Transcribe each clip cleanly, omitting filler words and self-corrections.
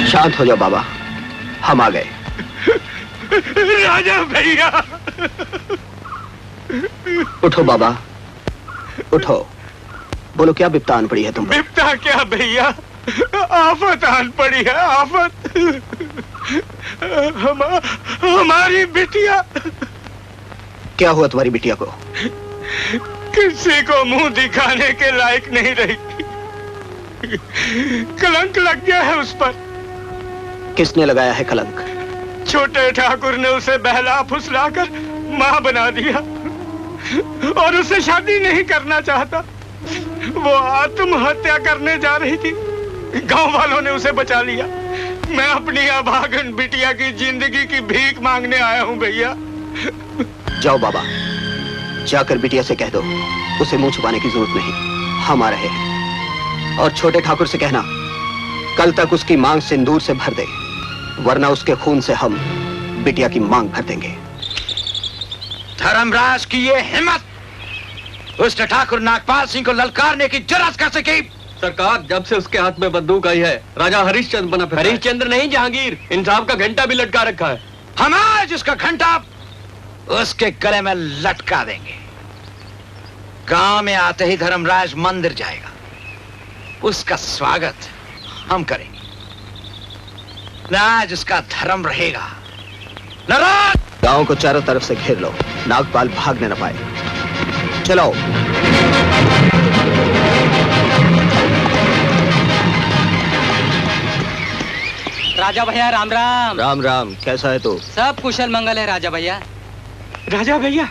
शांत हो जाओ बाबा, हम आ गए। राजा भैया। उठो बाबा, उठो। बोलो क्या बिपता आन पड़ी है तुम? बिपता क्या भैया, आफत आन पड़ी है, आफत। हमारी बिटिया। क्या हुआ तुम्हारी बिटिया को? किसी को मुंह दिखाने के लायक नहीं रही। कलंक लग गया है उस पर। किसने लगाया है कलंक? छोटे ठाकुर ने उसे बहला फुसलाकर मां बना दिया और उसे शादी नहीं करना चाहता। वो आत्महत्या करने जा रही थी, गांव वालों ने उसे बचा लिया। मैं अपनी अभागन बिटिया की जिंदगी की भीख मांगने आया हूं भैया। जाओ बाबा, जाकर बिटिया से कह दो उसे मुंह छुपाने की जरूरत नहीं, हम आ रहे हैं। और छोटे ठाकुर से कहना कल तक उसकी मांग सिंदूर से भर दे, वरना उसके खून से हम बिटिया की मांग भर देंगे। धर्मराज की ये हिम्मत, उसने ठाकुर नागपाल सिंह को ललकारने की जुर्रत कैसे की? सरकार, जब से उसके हाथ में बंदूक आई है राजा हरिश्चंद्र बना फिरता है। हरिश्चंद्र नहीं, जहांगीर। इंसाफ का घंटा भी लटका रखा है। हम आज उसका घंटा उसके गले में लटका देंगे। गांव में आते ही धर्मराज मंदिर जाएगा, उसका स्वागत हम करेंगे। न आज उसका धर्म रहेगा न रात। गांव को चारों तरफ से घेर लो, नागपाल भागने न पाए। चलो। राजा भैया राम राम। राम राम, कैसा है तू? सब कुशल मंगल है राजा भैया। राजा भैया,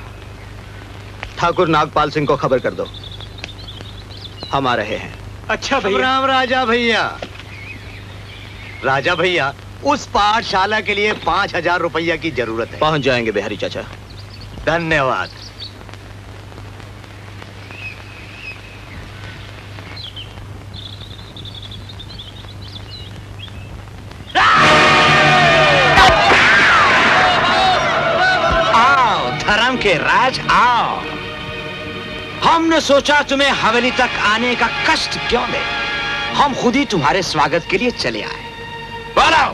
ठाकुर नागपाल सिंह को खबर कर दो, हम आ रहे हैं। अच्छा भैया। राम राजा भैया। राजा भैया, उस पाठशाला के लिए 5000 रुपया की जरूरत है। पहुंच जाएंगे बिहारी चाचा। धन्यवाद। आओ धर्म के राज, आओ। हमने सोचा तुम्हें हवेली तक आने का कष्ट क्यों दे, हम खुद ही तुम्हारे स्वागत के लिए चले आए। बोलो,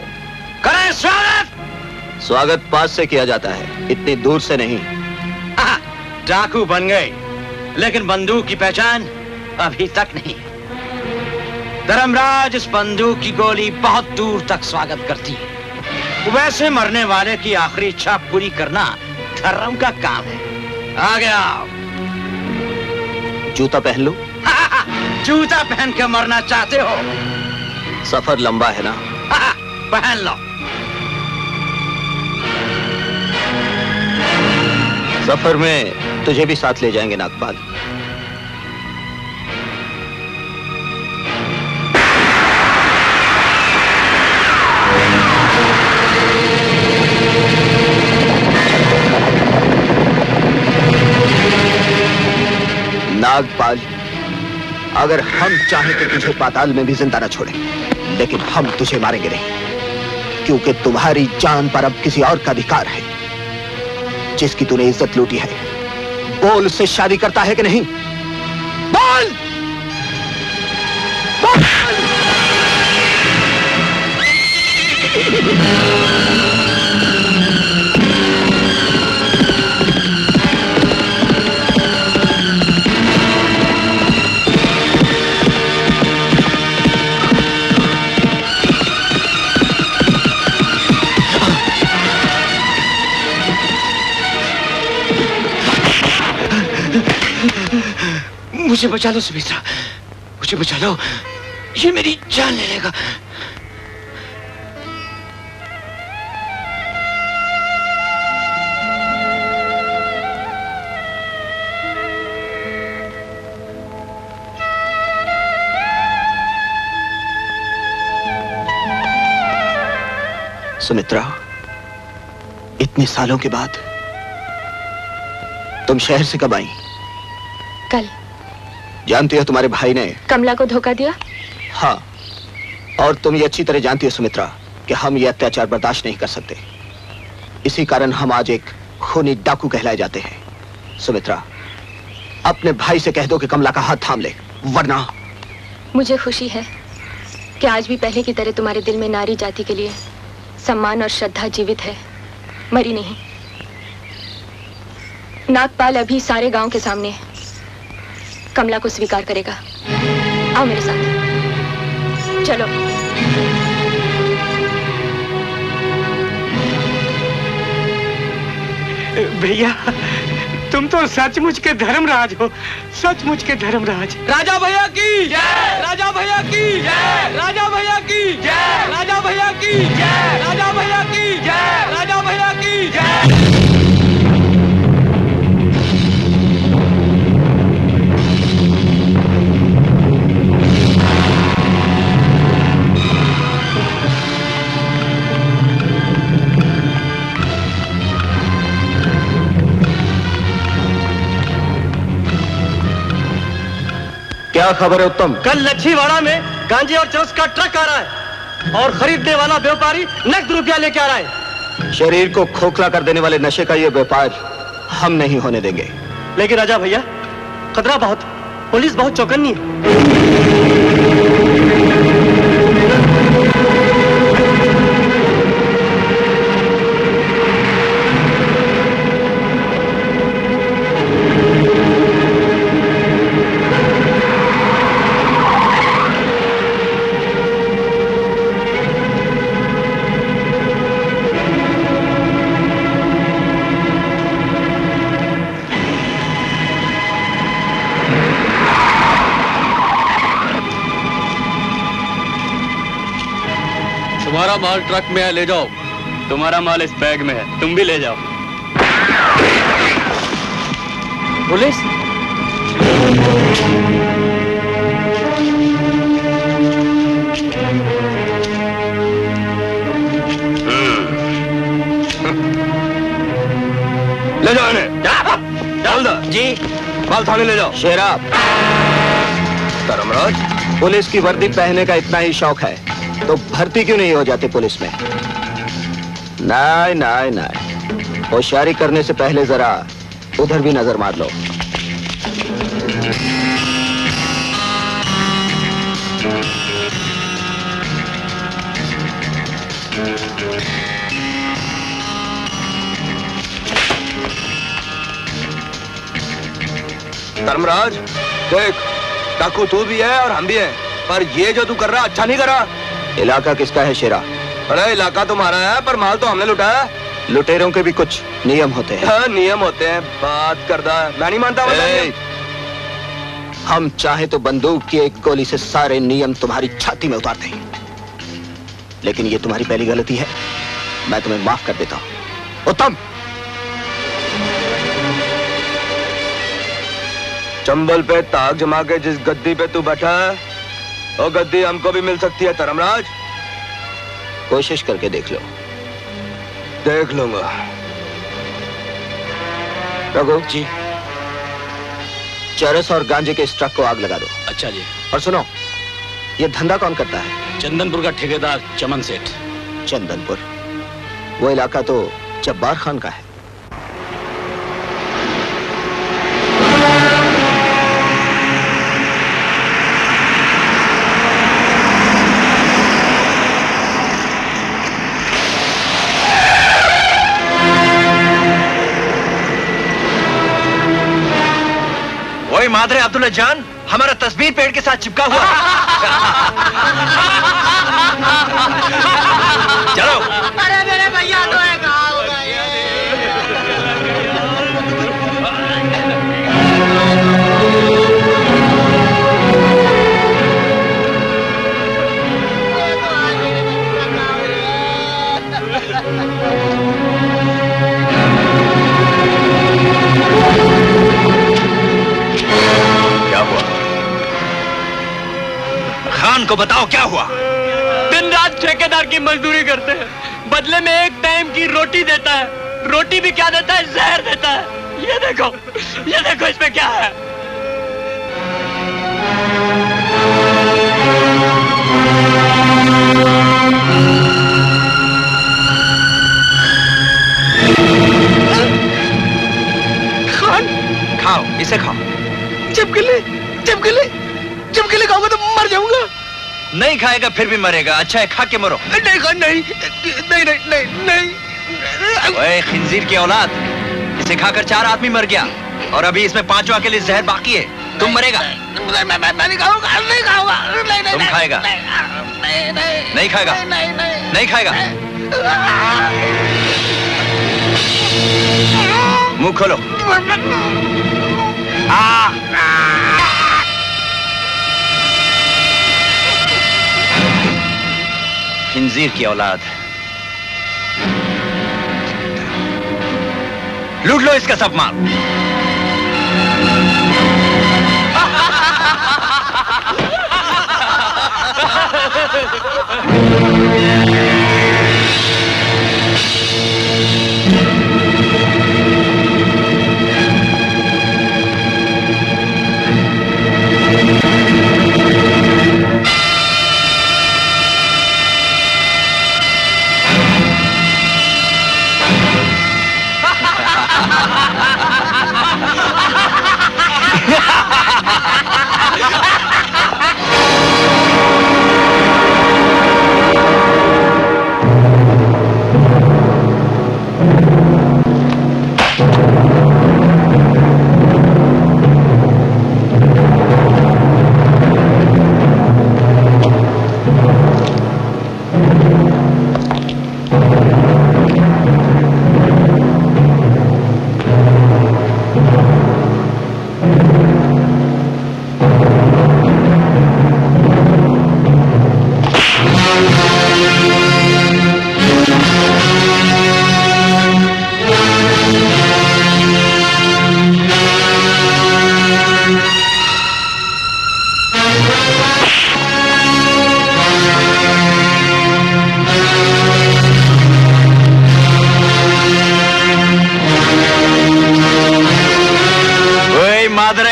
करें स्वागत। स्वागत पास से किया जाता है, इतनी दूर से नहीं। डाकू बन गए, लेकिन बंदूक की पहचान अभी तक नहीं। धर्मराज, इस बंदूक की गोली बहुत दूर तक स्वागत करती है। वैसे मरने वाले की आखिरी इच्छा पूरी करना धर्म का काम है। आ गया। जूता पहन लो। जूता पहन के मरना चाहते हो? सफर लंबा है ना। पहन लो। सफर में तुझे भी साथ ले जाएंगे नागपाल। नागपाल, अगर हम चाहें तो तुझे पाताल में भी जिंदा न छोड़ें, लेकिन हम तुझे मारेंगे नहीं, क्योंकि तुम्हारी जान पर अब किसी और का अधिकार है। जिसकी तूने इज्जत लूटी है, बोल उससे शादी करता है कि नहीं? बोल! बोल! मुझे बचा लो सुमित्रा, मुझे बचा लो, ये मेरी जान ले लेगा। सुमित्रा, इतने सालों के बाद तुम शहर से कब आई? कल। जानती हो तुम्हारे भाई ने कमला को धोखा दिया? हाँ, और तुम ये अच्छी तरह जानती हो सुमित्रा कि हम ये अत्याचार बर्दाश्त नहीं कर सकते। इसी कारण हम आज एक खूनी डाकू कहलाए जाते हैं। सुमित्रा, अपने भाई से कह दो कि कमला का हाथ थाम ले, वरना। मुझे खुशी है कि आज भी पहले की तरह तुम्हारे दिल में नारी जाति के लिए सम्मान और श्रद्धा जीवित है, मरी नहीं। नागपाल अभी सारे गांव के सामने कमला को स्वीकार करेगा। आओ मेरे साथ, चलो। भैया, तुम तो सचमुच के धर्मराज हो, सचमुच के धर्मराज। राजा भैया की जय, राजा भैया की जय, राजा भैया की जय, राजा भैया की जय, राजा भैया की जय, राजा भैया की जय। क्या खबर है उत्तम? कल लच्छीवाड़ा में गांजे और चरस का ट्रक आ रहा है और खरीदने वाला व्यापारी नकद रुपया लेके आ रहा है। शरीर को खोखला कर देने वाले नशे का ये व्यापार हम नहीं होने देंगे। लेकिन राजा भैया, खतरा बहुत, पुलिस बहुत चौकन्नी है। तुम्हारा माल ट्रक में है, ले जाओ। तुम्हारा माल इस बैग में है, तुम भी ले जाओ। पुलिस? ले जाओ इन्हें। जी, माल थाने ले जाओ। शेरा, धर्मराज, पुलिस की वर्दी पहनने का इतना ही शौक है तो भर्ती क्यों नहीं हो जाते पुलिस में? नहीं नहीं नहीं, होशियारी करने से पहले जरा उधर भी नजर मार लो। धर्मराज, देख, डाकू तू भी है और हम भी हैं, पर ये जो तू कर रहा अच्छा नहीं कर रहा। इलाका किसका है शेरा? अरे इलाका तुम्हारा है, पर माल तो हमने लुटाया। लुटेरों के भी कुछ नियम होते हैं। हाँ, नियम होते हैं, बात करदा मैं नहीं मानता। हम चाहे तो बंदूक की एक गोली से सारे नियम तुम्हारी छाती में उतार दें, लेकिन ये तुम्हारी पहली गलती है, मैं तुम्हें माफ कर देता हूं। उत्तम, चंबल पे ताक जमा के जिस गद्दी पे तू बैठा है, वो गद्दी हमको भी मिल सकती है धर्मराज। कोशिश करके देख लो। देख लूंगा। रघु जी, चरस और गांजे के इस ट्रक को आग लगा दो। अच्छा जी। और सुनो, ये धंधा कौन करता है? चंदनपुर का ठेकेदार चमन सेठ। चंदनपुर? वो इलाका तो जब्बार खान का है। मादरे अब्दुल्ला जान, हमारा तस्वीर पेड़ के साथ चिपका हुआ चलो। अरे मेरे भैया तो है, कहाँ होगा ये? खान को बताओ क्या हुआ? दिन रात ठेकेदार की मजदूरी करते हैं, बदले में एक टाइम की रोटी देता है। रोटी भी क्या देता है, जहर देता है। ये देखो इसमें क्या है। खान, खाओ, इसे खाओ। चिपकली खाऊंगा तो मर जाऊंगा। नहीं खाएगा फिर भी मरेगा। अच्छा है खा के मरो। नहीं नहीं नहीं नहीं नहीं नहीं। ओए खिंजीर की औलाद, इसे खाकर 4 आदमी मर गया और अभी इसमें 5वां के लिए जहर बाकी है। तुम मरेगा। मैं नहीं खाऊंगा, नहीं खाऊंगा। तुम खाएगा? नहीं खाएगा? नहीं खाएगा? मुंह खोलो। खिंजीर की औलाद, लूट लो इसका सब माल।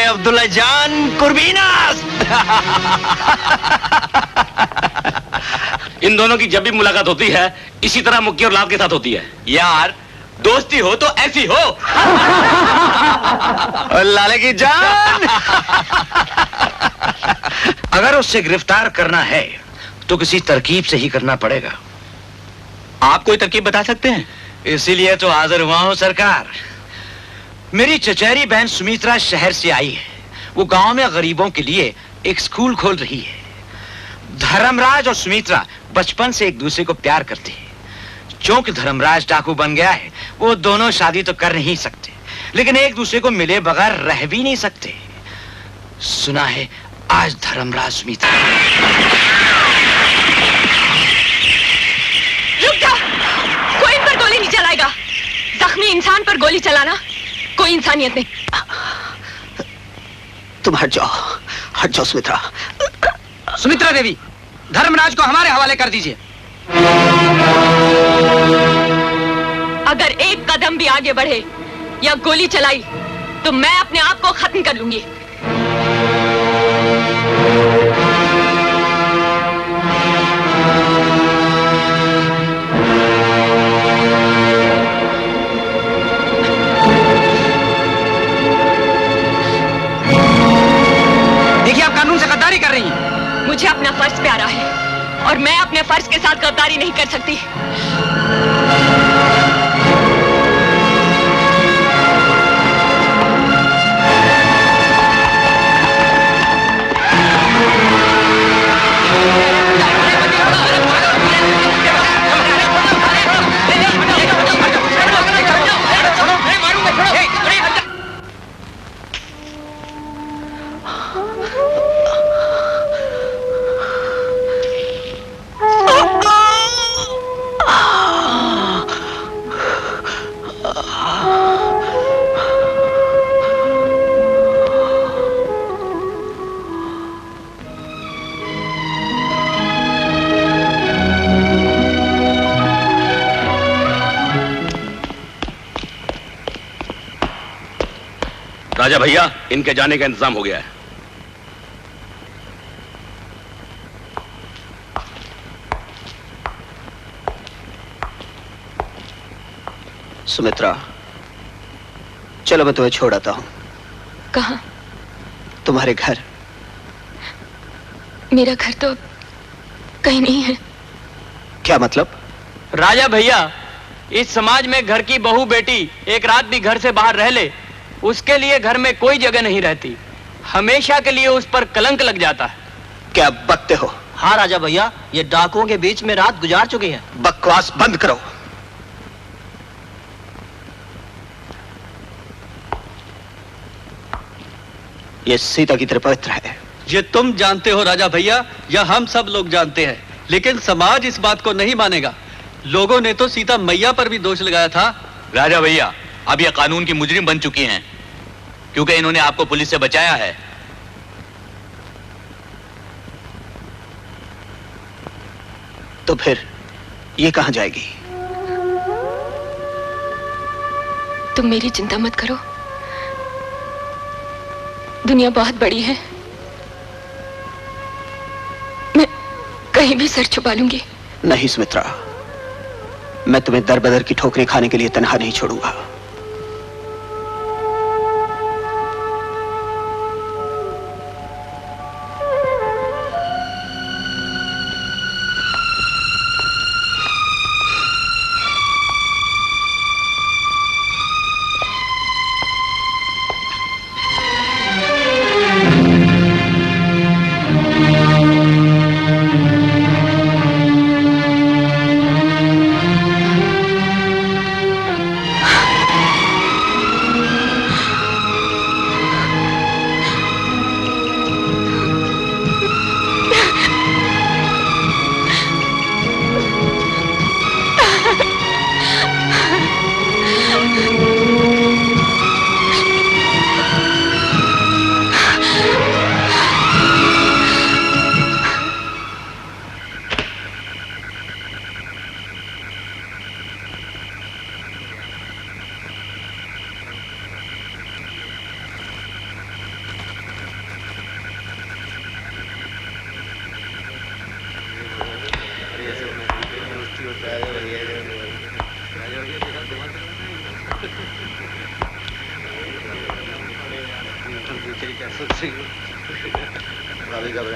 अब्दुल्ला जान कुर्बीनास। इन दोनों की जब भी मुलाकात होती है इसी तरह मुक्की और लाल के साथ होती है। यार दोस्ती हो तो ऐसी हो। लाले की जान। अगर उससे गिरफ्तार करना है तो किसी तरकीब से ही करना पड़ेगा। आप कोई तरकीब बता सकते हैं? इसीलिए तो हाजिर हुआ हूं सरकार। मेरी चचेरी बहन सुमित्रा शहर से आई है। वो गांव में गरीबों के लिए एक स्कूल खोल रही है। धर्मराज और सुमित्रा बचपन से एक दूसरे को प्यार करते हैं। क्योंकि धर्मराज डाकू बन गया है, वो दोनों शादी तो कर नहीं सकते, लेकिन एक दूसरे को मिले बगैर रह भी नहीं सकते। सुना है आज धर्मराज सुमित्रा। रुक जा, कोई इन पर गोली नहीं चलाएगा। जख्मी इंसान पर गोली चलाना कोई इंसानियत नहीं। तुम हट जाओ सुमित्रा। सुमित्रा देवी, धर्मराज को हमारे हवाले कर दीजिए। अगर एक कदम भी आगे बढ़े या गोली चलाई तो मैं अपने आप को खत्म कर लूंगी। देखिए आप कानून से गद्दारी कर रही हैं। मुझे अपना फर्ज प्यारा है और मैं अपने फर्ज के साथ गद्दारी नहीं कर सकती। राजा भैया, इनके जाने का इंतजाम हो गया है। सुमित्रा, चलो मैं तुम्हें छोड़ आता हूं। कहां? तुम्हारे घर। मेरा घर तो कहीं नहीं है। क्या मतलब? राजा भैया, इस समाज में घर की बहू बेटी एक रात भी घर से बाहर रह ले, उसके लिए घर में कोई जगह नहीं रहती, हमेशा के लिए उस पर कलंक लग जाता है। क्या बकते हो? हाँ राजा भैया, ये डाकुओं के बीच में रात गुजार चुकी है। बकवास बंद करो। ये सीता की तरह पवित्र है। ये तुम जानते हो राजा भैया, या हम सब लोग जानते हैं, लेकिन समाज इस बात को नहीं मानेगा। लोगों ने तो सीता मैया पर भी दोष लगाया था। राजा भैया, अब ये कानून की मुजरिम बन चुकी हैं, क्योंकि इन्होंने आपको पुलिस से बचाया है। तो फिर ये कहां जाएगी? तुम मेरी चिंता मत करो, दुनिया बहुत बड़ी है, मैं कहीं भी सर छुपा लूंगी। नहीं सुमित्रा, मैं तुम्हें दर बदर की ठोकरें खाने के लिए तन्हा नहीं छोड़ूंगा।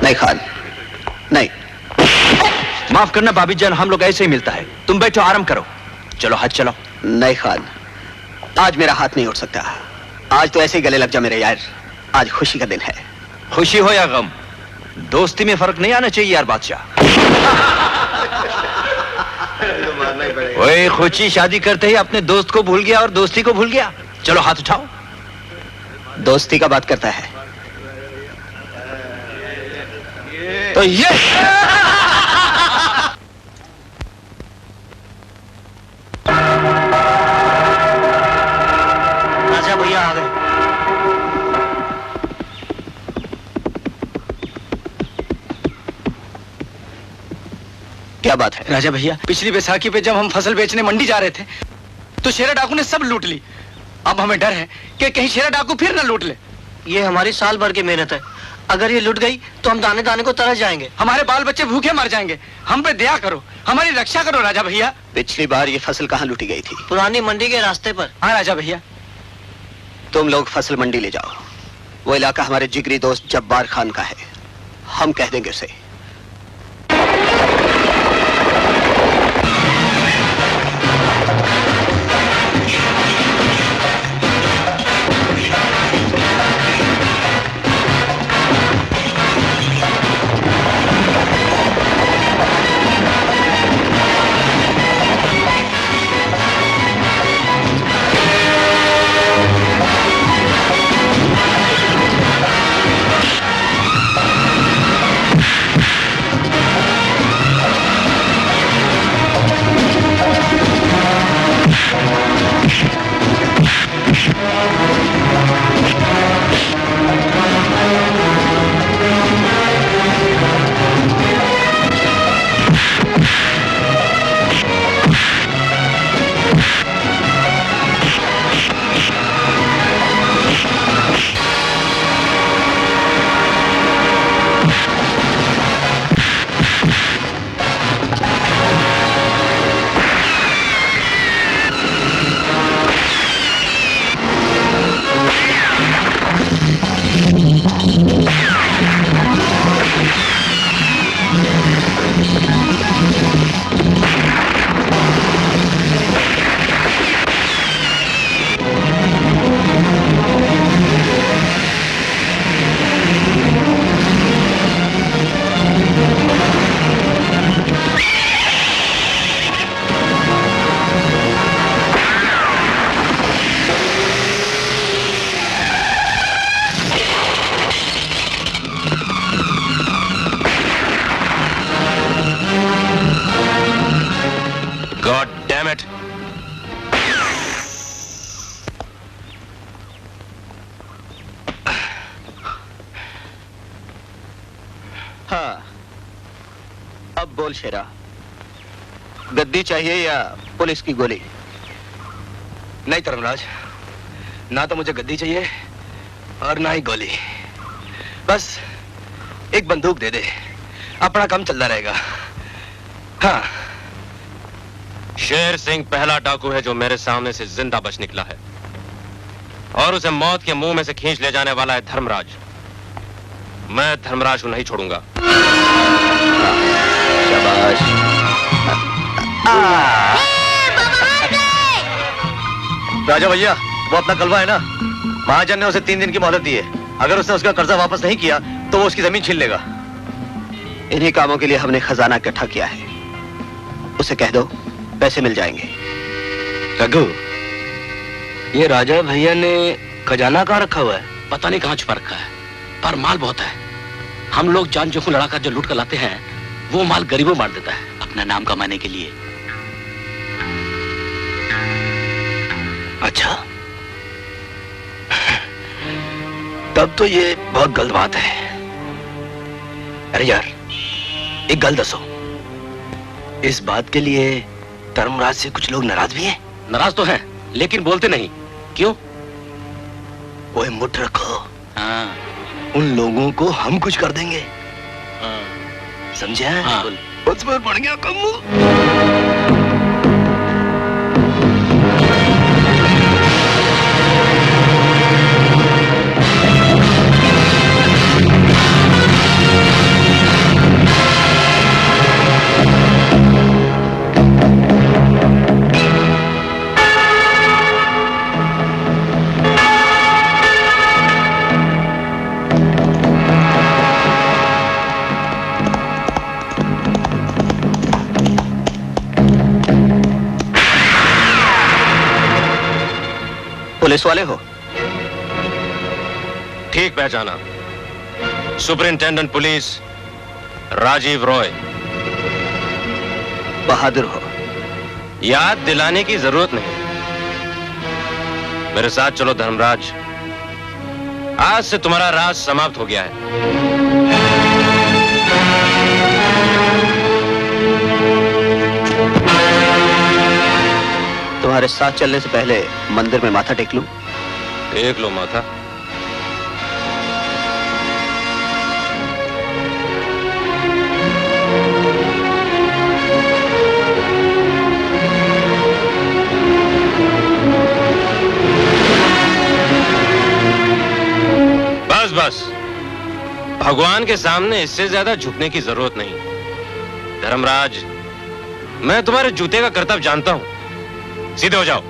नहीं खान, नहीं। माफ करना भाभी जान, हम लोग ऐसे ही मिलता है। तुम बैठो, आराम करो। चलो हाथ चलो। नहीं खान, आज मेरा हाथ नहीं उठ सकता। आज तो ऐसे ही गले लग जा मेरे यार। आज खुशी का दिन है। खुशी हो या गम, दोस्ती में फर्क नहीं आना चाहिए यार बादशाह। ओए, खुशी शादी करते ही अपने दोस्त को भूल गया और दोस्ती को भूल गया। चलो हाथ उठाओ। दोस्ती का बात करता है तो ये राजा भैया आ गए। क्या बात है? राजा भैया, पिछली बैसाखी पे जब हम फसल बेचने मंडी जा रहे थे तो शेरा डाकू ने सब लूट ली। अब हमें डर है कि कहीं शेरा डाकू फिर न लूट ले। ये हमारी साल भर की मेहनत है, अगर ये लुट गई तो हम दाने दाने को तरस जाएंगे। हमारे बाल बच्चे भूखे मर जाएंगे। हम पे दया करो, हमारी रक्षा करो राजा भैया। पिछली बार ये फसल कहाँ लूटी गई थी? पुरानी मंडी के रास्ते पर। हाँ राजा भैया। तुम लोग फसल मंडी ले जाओ। वो इलाका हमारे जिगरी दोस्त जब्बार खान का है, हम कह देंगे उसे। God damn it. हाँ, अब बोल शेरा, गद्दी चाहिए या पुलिस की गोली? नहीं धर्मराज, ना तो मुझे गद्दी चाहिए और ना ही गोली। बस एक बंदूक दे दे, अपना काम चलता रहेगा। हाँ। शेर सिंह पहला डाकू है जो मेरे सामने से जिंदा बच निकला है, और उसे मौत के मुंह में से खींच ले जाने वाला है धर्मराज। मैं धर्मराज को नहीं छोड़ूंगा। शाबाश। राजा भैया, वो अपना कलवा है ना, महाजन ने उसे 3 दिन की मोहलत दी है। अगर उसने उसका कर्जा वापस नहीं किया तो वो उसकी जमीन छीन लेगा। इन्हीं कामों के लिए हमने खजाना इकट्ठा किया है। उसे कह दो पैसे मिल जाएंगे। रघु, ये राजा भैया ने खजाना कहाँ रखा हुआ है? पता नहीं कहाँ छुपा रखा है, पर माल बहुत है। हम लोग जान जोखिम लड़ाकर जो लूट कर लाते हैं, वो माल गरीबों बांट देता है अपना नाम कमाने के लिए। अच्छा, तब तो ये बहुत गलत बात है। अरे यार, एक गल दसो, इस बात के लिए धर्मराज से कुछ लोग नाराज भी हैं? नाराज तो हैं, लेकिन बोलते नहीं। क्यों? वो मुठ रखो। हाँ। उन लोगों को हम कुछ कर देंगे। हाँ। समझा? हाँ। उस पर पड़ गया कम्मू। पुलिस वाले हो? ठीक पहचाना, सुपरिंटेंडेंट पुलिस राजीव रॉय। बहादुर हो। याद दिलाने की जरूरत नहीं। मेरे साथ चलो धर्मराज, आज से तुम्हारा राज समाप्त हो गया है। तुम्हारे साथ चलने से पहले मंदिर में माथा टेक लूं? टेक लो माथा। बस बस, भगवान के सामने इससे ज्यादा झुकने की जरूरत नहीं। धर्मराज, मैं तुम्हारे जूते का करतब जानता हूं। सीधे हो जाओ।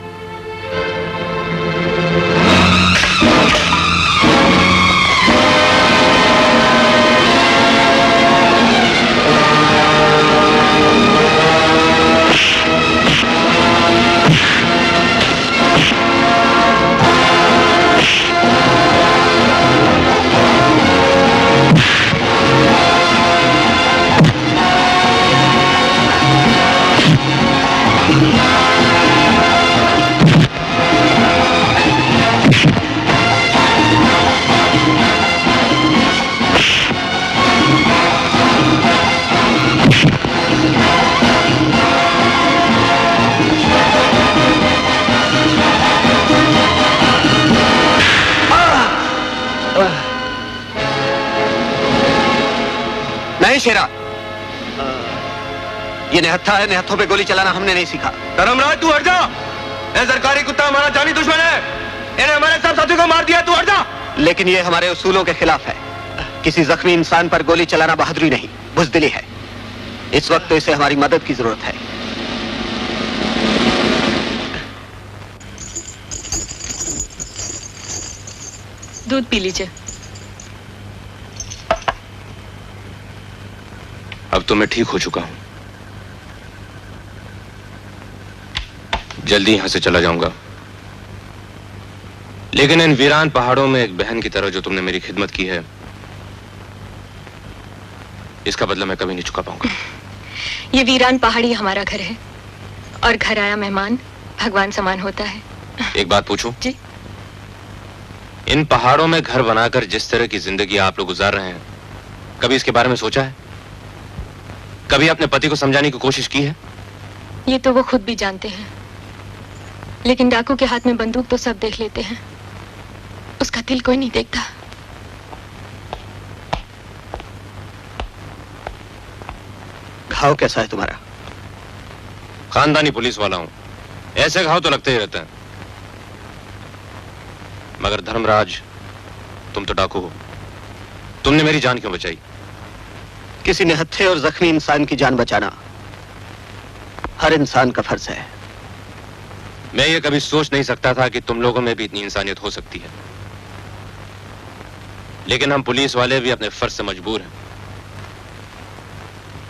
नहीं शेरा, ये निहत्था है, निहत्थों पे गोली चलाना हमने नहीं सीखा। धर्मराज तू हट जा, ये सरकारी कुत्ता हमारा जानी दुश्मन है, इन्हें हमारे सब साथियों को मार दिया, तू हट जा। लेकिन ये हमारे उसूलों के खिलाफ है। किसी जख्मी इंसान पर गोली चलाना बहादुरी नहीं, बुज़दिली है। इस वक्त तो इसे हमारी मदद की जरूरत है। दूध पी लीजिए। अब तो मैं ठीक हो चुका हूं, जल्दी यहां से चला जाऊंगा। लेकिन इन वीरान पहाड़ों में एक बहन की तरह जो तुमने मेरी खिदमत की है, इसका बदला मैं कभी नहीं चुका पाऊंगा। ये वीरान पहाड़ी हमारा घर है और घर आया मेहमान भगवान समान होता है। एक बात पूछूं? जी। इन पहाड़ों में घर बनाकर जिस तरह की जिंदगी आप लोग गुजार रहे हैं, कभी इसके बारे में सोचा है? कभी अपने पति को समझाने की कोशिश की है? ये तो वो खुद भी जानते हैं, लेकिन डाकू के हाथ में बंदूक तो सब देख लेते हैं, उसका दिल कोई नहीं देखता। घाव कैसा है तुम्हारा? खानदानी पुलिस वाला हूं, ऐसे घाव तो लगते ही रहते हैं। मगर धर्मराज, तुम तो डाकू हो, तुमने मेरी जान क्यों बचाई? किसी निहत्थे और जख्मी इंसान की जान बचाना हर इंसान का फर्ज है। मैं ये कभी सोच नहीं सकता था कि तुम लोगों में भी इतनी इंसानियत हो सकती है, लेकिन हम पुलिस वाले भी अपने फर्ज से मजबूर हैं।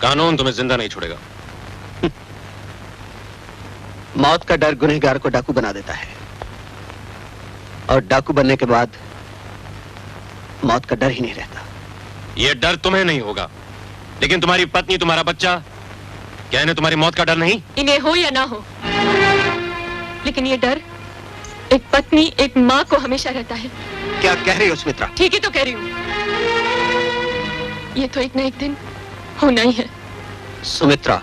कानून तुम्हें जिंदा नहीं छोड़ेगा। मौत का डर गुनहगार को डाकू बना देता है, और डाकू बनने के बाद मौत का डर ही नहीं रहता। यह डर तुम्हें नहीं होगा, लेकिन तुम्हारी पत्नी, तुम्हारा बच्चा, क्या इन्हें तुम्हारी मौत का डर नहीं? इन्हें हो या ना हो, लेकिन ये डर एक पत्नी, एक माँ को हमेशा रहता है। क्या कह रही हो सुमित्रा? ठीक ही तो कह रही हूँ। ये तो एक ना एक दिन होना ही है। सुमित्रा,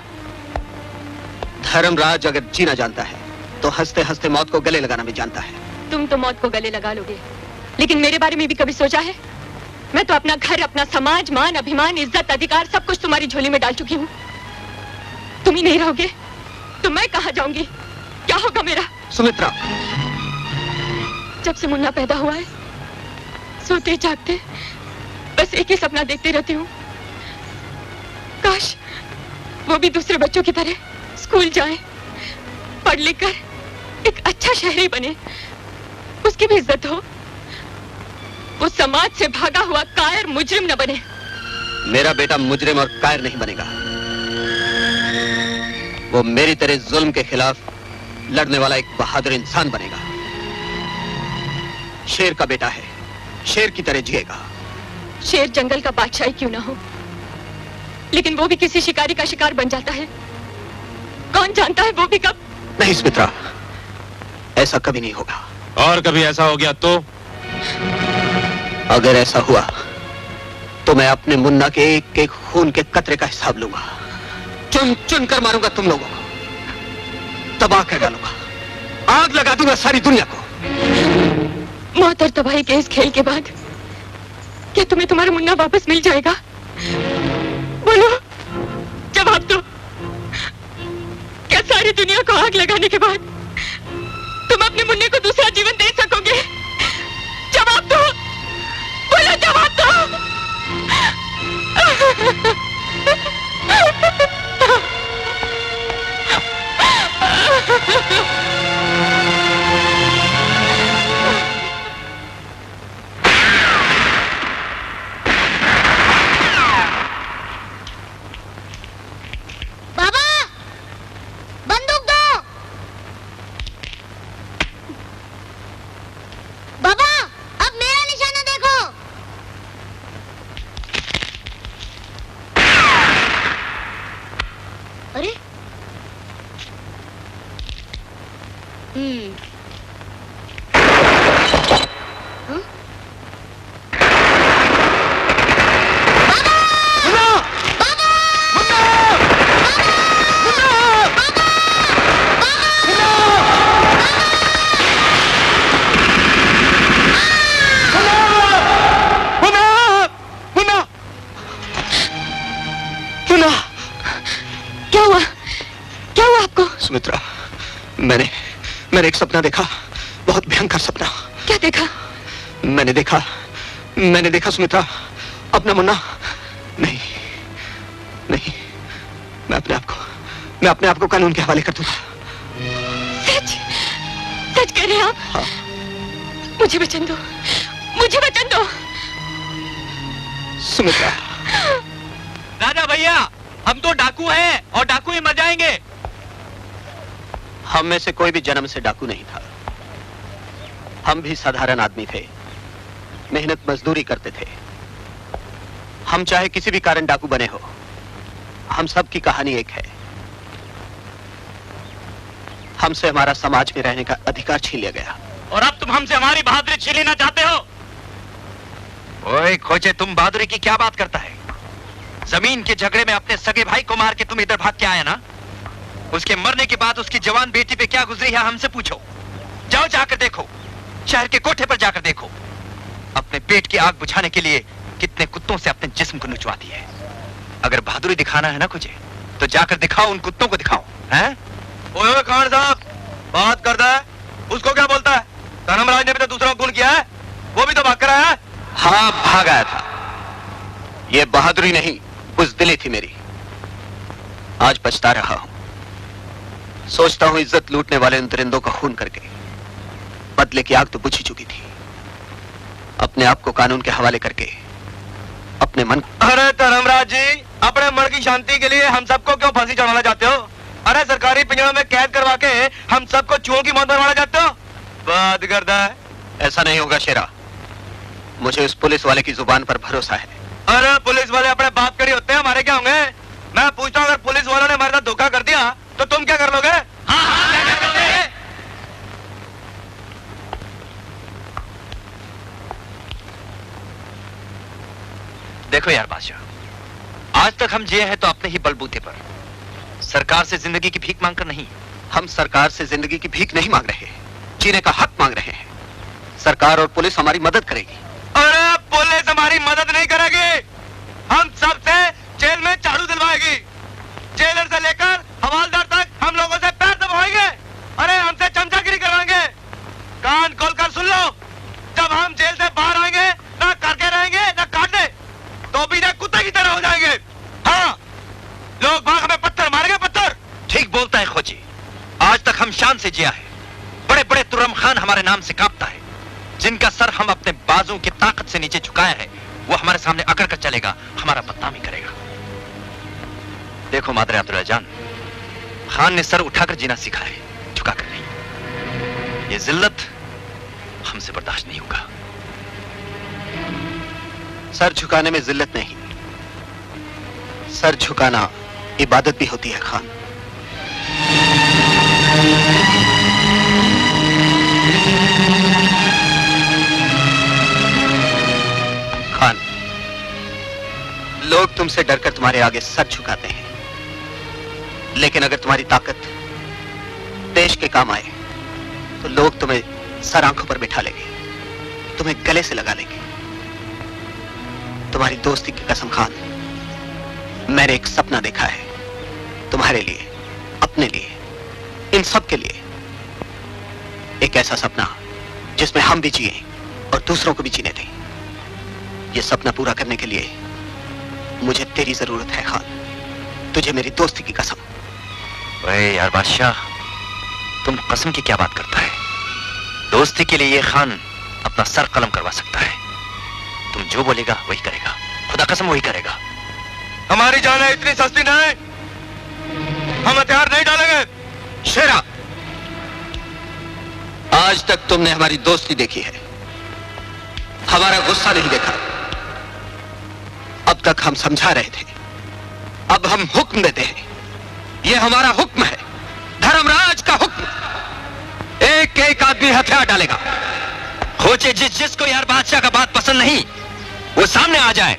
धर्मराज अगर जीना जानता है तो हंसते हंसते मौत को गले लगाना भी जानता है। तुम तो मौत को गले लगा लोगे, लेकिन मेरे बारे में भी कभी सोचा है? मैं तो अपना घर, अपना समाज, मान, अभिमान, इज्जत, अधिकार सब कुछ तुम्हारी झोली में डाल चुकी हूँ। तुम ही नहीं रहोगे तो मैं कहाँ जाऊंगी? क्या होगा मेरा? सुमित्रा, जब से मुन्ना पैदा हुआ है, सोते जागते बस एक ही सपना देखते रहती हूँ, काश वो भी दूसरे बच्चों की तरह स्कूल जाए, पढ़ लिख कर एक अच्छा शहरी बने, उसकी भी इज्जत हो, वो समाज से भागा हुआ कायर मुजरिम न बने। मेरा बेटा मुजरिम और कायर नहीं बनेगा। वो मेरी तरह जुल्म के खिलाफ लड़ने वाला एक बहादुर इंसान बनेगा। शेर का बेटा है, शेर की तरह जिएगा। शेर जंगल का बादशाह क्यों ना हो, लेकिन वो भी किसी शिकारी का शिकार बन जाता है। कौन जानता है वो भी कब? नहीं सुमित्रा, ऐसा कभी नहीं होगा। और कभी ऐसा हो गया तो? अगर ऐसा हुआ तो मैं अपने मुन्ना के एक एक खून के कतरे का हिसाब लूंगा। चुन चुन कर मारूंगा तुम लोगों को, तबाह कर डालूंगा, आग लगा दूंगा सारी दुनिया को। मौत और तबाही के इस खेल के बाद क्या तुम्हें तुम्हारा मुन्ना वापस मिल जाएगा? बोलो, जवाब दो। क्या सारी दुनिया को आग लगाने के बाद तुम अपने मुन्ने को दूसरा जीवन दे सकोगे? जवाब दो, बोलो, जवाब दो। बाबा, बंदूक दो। बाबा, अब मेरा निशाना देखो। अरे, सुमित्रा, मैंने एक सपना देखा, बहुत भयंकर सपना। क्या देखा? मैंने देखा सुमित्रा, अपना मुन्ना। नहीं नहीं, मैं अपने आप को कानून के हवाले कर दूंगा। सच कह रहे हैं आप? हाँ। मुझे वचन दो, मुझे वचन दो। सुमित्रा। राजा भैया, हम तो डाकू हैं और डाकू ही मर जाएंगे। हम में से कोई भी जन्म से डाकू नहीं था। हम भी साधारण आदमी थे, मेहनत मजदूरी करते थे। हम चाहे किसी भी कारण डाकू बने हो, हम सब की कहानी एक है। हमसे हमारा समाज में रहने का अधिकार छीन लिया गया। और अब तुम हमसे हमारी बहादुरी छीन लेना चाहते हो? ओए खोजे, तुम बहादुरी की क्या बात करता है? जमीन के झगड़े में अपने सगे भाई को मार के तुम इधर भाग के आया ना? उसके मरने के बाद उसकी जवान बेटी पे क्या गुजरी है हमसे पूछो। जाओ जाकर देखो, शहर के कोठे पर जाकर देखो। अपने पेट की आग बुझाने के लिए कितने कुत्तों से अपने जिस्म को नुचवाती है। अगर बहादुरी दिखाना है ना कुछ, तो जाकर दिखाओ, उन कुत्तों को दिखाओ। हैं? ओए खान साहब, बात करता है, उसको क्या बोलता है? धर्मराज ने भी तो दूसरा खून किया है, वो भी तो भाग कर आया है। हाँ, भाग आया था। ये बहादुरी नहीं, बुज़दिली थी मेरी। आज पछता रहा हूं। सोचता हूं इज्जत लूटने वाले उन दरिंदों का खून करके बदले की आग तो बुझ ही चुकी थी। अपने आप को कानून के हवाले करके अपने मन। अरे धर्मराज जी, अपने मन की शांति के लिए हम सबको क्यों फांसी चढ़ाना चाहते हो? अरे सरकारी पिंजरों में कैद करवा के हम सबको चूहों की मौत मरवाना चाहते हो? बात करता है। ऐसा नहीं होगा शेरा, मुझे उस पुलिस वाले की जुबान पर भरोसा है। अरे पुलिस वाले अपने बाप करी होते हैं, हमारे क्या होंगे? मैं पूछता हूँ, अगर पुलिस वालों ने हमारे साथ धोखा कर दिया तो तुम क्या कर लोगे? क्या करोगे? देखो यार बादशाह, आज तक हम जिए हैं तो अपने ही बलबूते पर, सरकार से जिंदगी की भीख मांगकर नहीं। हम सरकार से जिंदगी की भीख नहीं मांग रहे, जीने का हक मांग रहे हैं। सरकार और पुलिस हमारी मदद करेगी। अरे पुलिस हमारी मदद नहीं करेगी, हम सबसे जेल में झाड़ू दिलवाएगी। जेलर से लेकर हवालदार तक हम लोगों से पैर दबाएंगे। अरे हमसे चमचागिरी करवाएंगे। कान खोलकर सुन लो, जब हम जेल से बाहर आएंगे ना करके रहेंगे ना काटने, तो भी ना कुत्ते की तरह हो जाएंगे। हाँ, लोग बाग हमें पत्थर मारेंगे, पत्थर। ठीक बोलता है खोजी, आज तक हम शान से जिया है। बड़े बड़े तुर्रम खान हमारे नाम से कांपता है। जिनका सर हम अपने बाजू की ताकत से नीचे झुकाया है, वो हमारे सामने अकड़ कर चलेगा, हमारा बदनामी करेगा। देखो मादरे अब्दुल्ला जान, खान ने सर उठाकर जीना सीखा है, झुकाकर नहीं। ये जिल्लत हमसे बर्दाश्त नहीं होगा। सर झुकाने में जिल्लत नहीं, सर झुकाना इबादत भी होती है खान। खान, लोग तुमसे डरकर तुम्हारे आगे सर झुकाते हैं, लेकिन अगर तुम्हारी ताकत देश के काम आए तो लोग तुम्हें सर आंखों पर बिठा लेंगे, तुम्हें गले से लगा लेंगे। तुम्हारी दोस्ती की कसम खान, मैंने एक सपना देखा है तुम्हारे लिए, अपने लिए, इन सब के लिए। एक ऐसा सपना जिसमें हम भी जिए और दूसरों को भी जीने दें। यह सपना पूरा करने के लिए मुझे तेरी जरूरत है खान, तुझे मेरी दोस्ती की कसम। ओए यार बादशाह, तुम कसम की क्या बात करता है? दोस्ती के लिए ये खान अपना सर कलम करवा सकता है। तुम जो बोलेगा वही करेगा, खुदा कसम वही करेगा। हमारी जान इतनी सस्ती नहीं, हम हथियार नहीं डालेंगे। शेरा, आज तक तुमने हमारी दोस्ती देखी है, हमारा गुस्सा नहीं देखा। अब तक हम समझा रहे थे, अब हम हुक्म देते हैं। यह हमारा हुक्म है, धर्मराज का हुक्म। एक एक आदमी हथियार डालेगा। खोजे, जिसको यार बादशाह का बात पसंद नहीं, वो सामने आ जाए।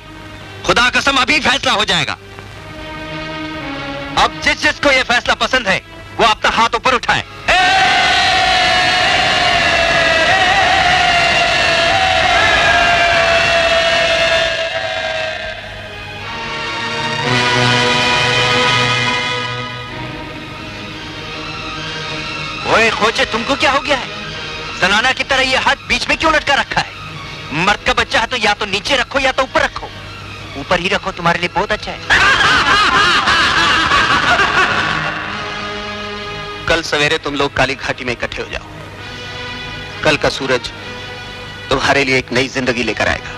खुदा कसम अभी फैसला हो जाएगा। अब जिसको ये फैसला पसंद है, वो अपना हाथ ऊपर उठाए। ओए खोजे, तुमको क्या हो गया है? जनाना की तरह ये हाथ बीच में क्यों लटका रखा है? मर्द का बच्चा है तो या तो नीचे रखो या तो ऊपर रखो। ऊपर ही रखो, तुम्हारे लिए बहुत अच्छा है। कल सवेरे तुम लोग काली घाटी में इकट्ठे हो जाओ। कल का सूरज तुम्हारे लिए एक नई जिंदगी लेकर आएगा।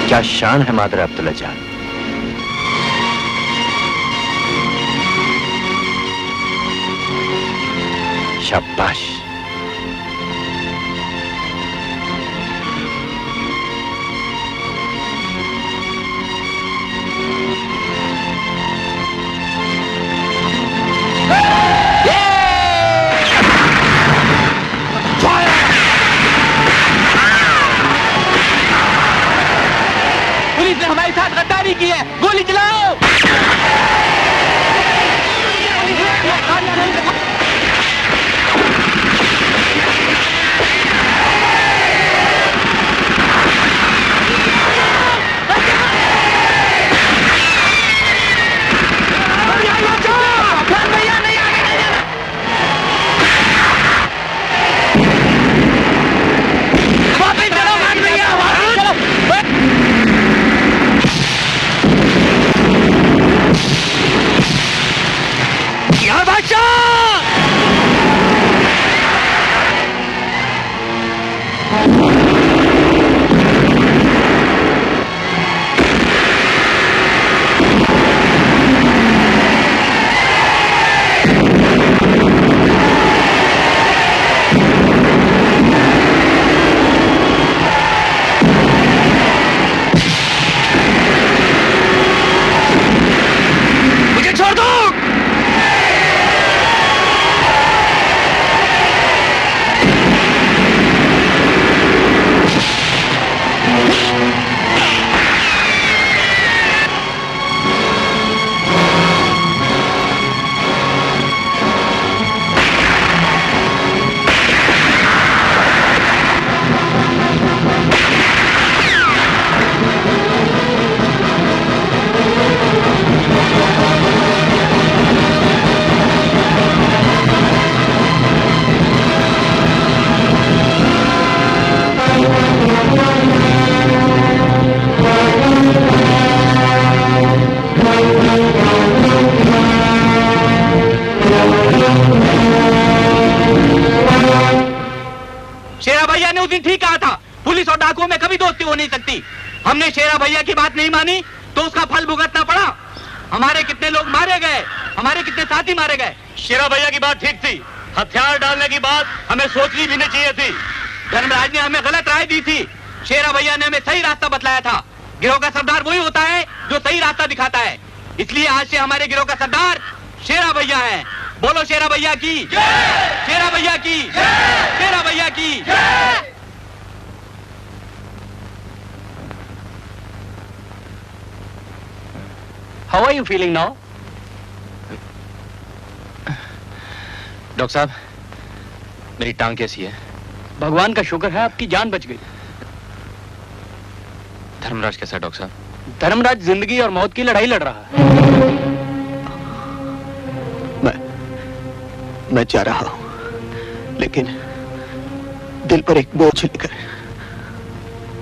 क्या शान है मादर अब्दुल्ला जान। शाबाश। हमारे साथ गद्दारी की है, गोली चलाओ। हमने शेरा भैया की बात नहीं मानी तो उसका फल भुगतना पड़ा। हमारे कितने लोग मारे गए, हमारे कितने साथी मारे गए। शेरा भैया की बात ठीक थी, हथियार डालने की बात हमें सोचनी भी नहीं चाहिए थी। धर्मराज ने हमें गलत राय दी थी, शेरा भैया ने हमें सही रास्ता बतलाया था। गिरोह का सरदार वही होता है जो सही रास्ता दिखाता है, इसलिए आज से हमारे गिरोह का सरदार शेरा भैया है। बोलो शेरा भैया की, शेरा भैया की, शेरा भैया की। How are you feeling now? Doctor साहब, मेरी टांग कैसी है? भगवान का शुक्र है आपकी जान बच गई। धर्मराज कैसा है डॉक्टर साहब? धर्मराज जिंदगी और मौत की लड़ाई लड़ रहा है। मैं जा रहा हूं, लेकिन दिल पर एक बोझ लेकर।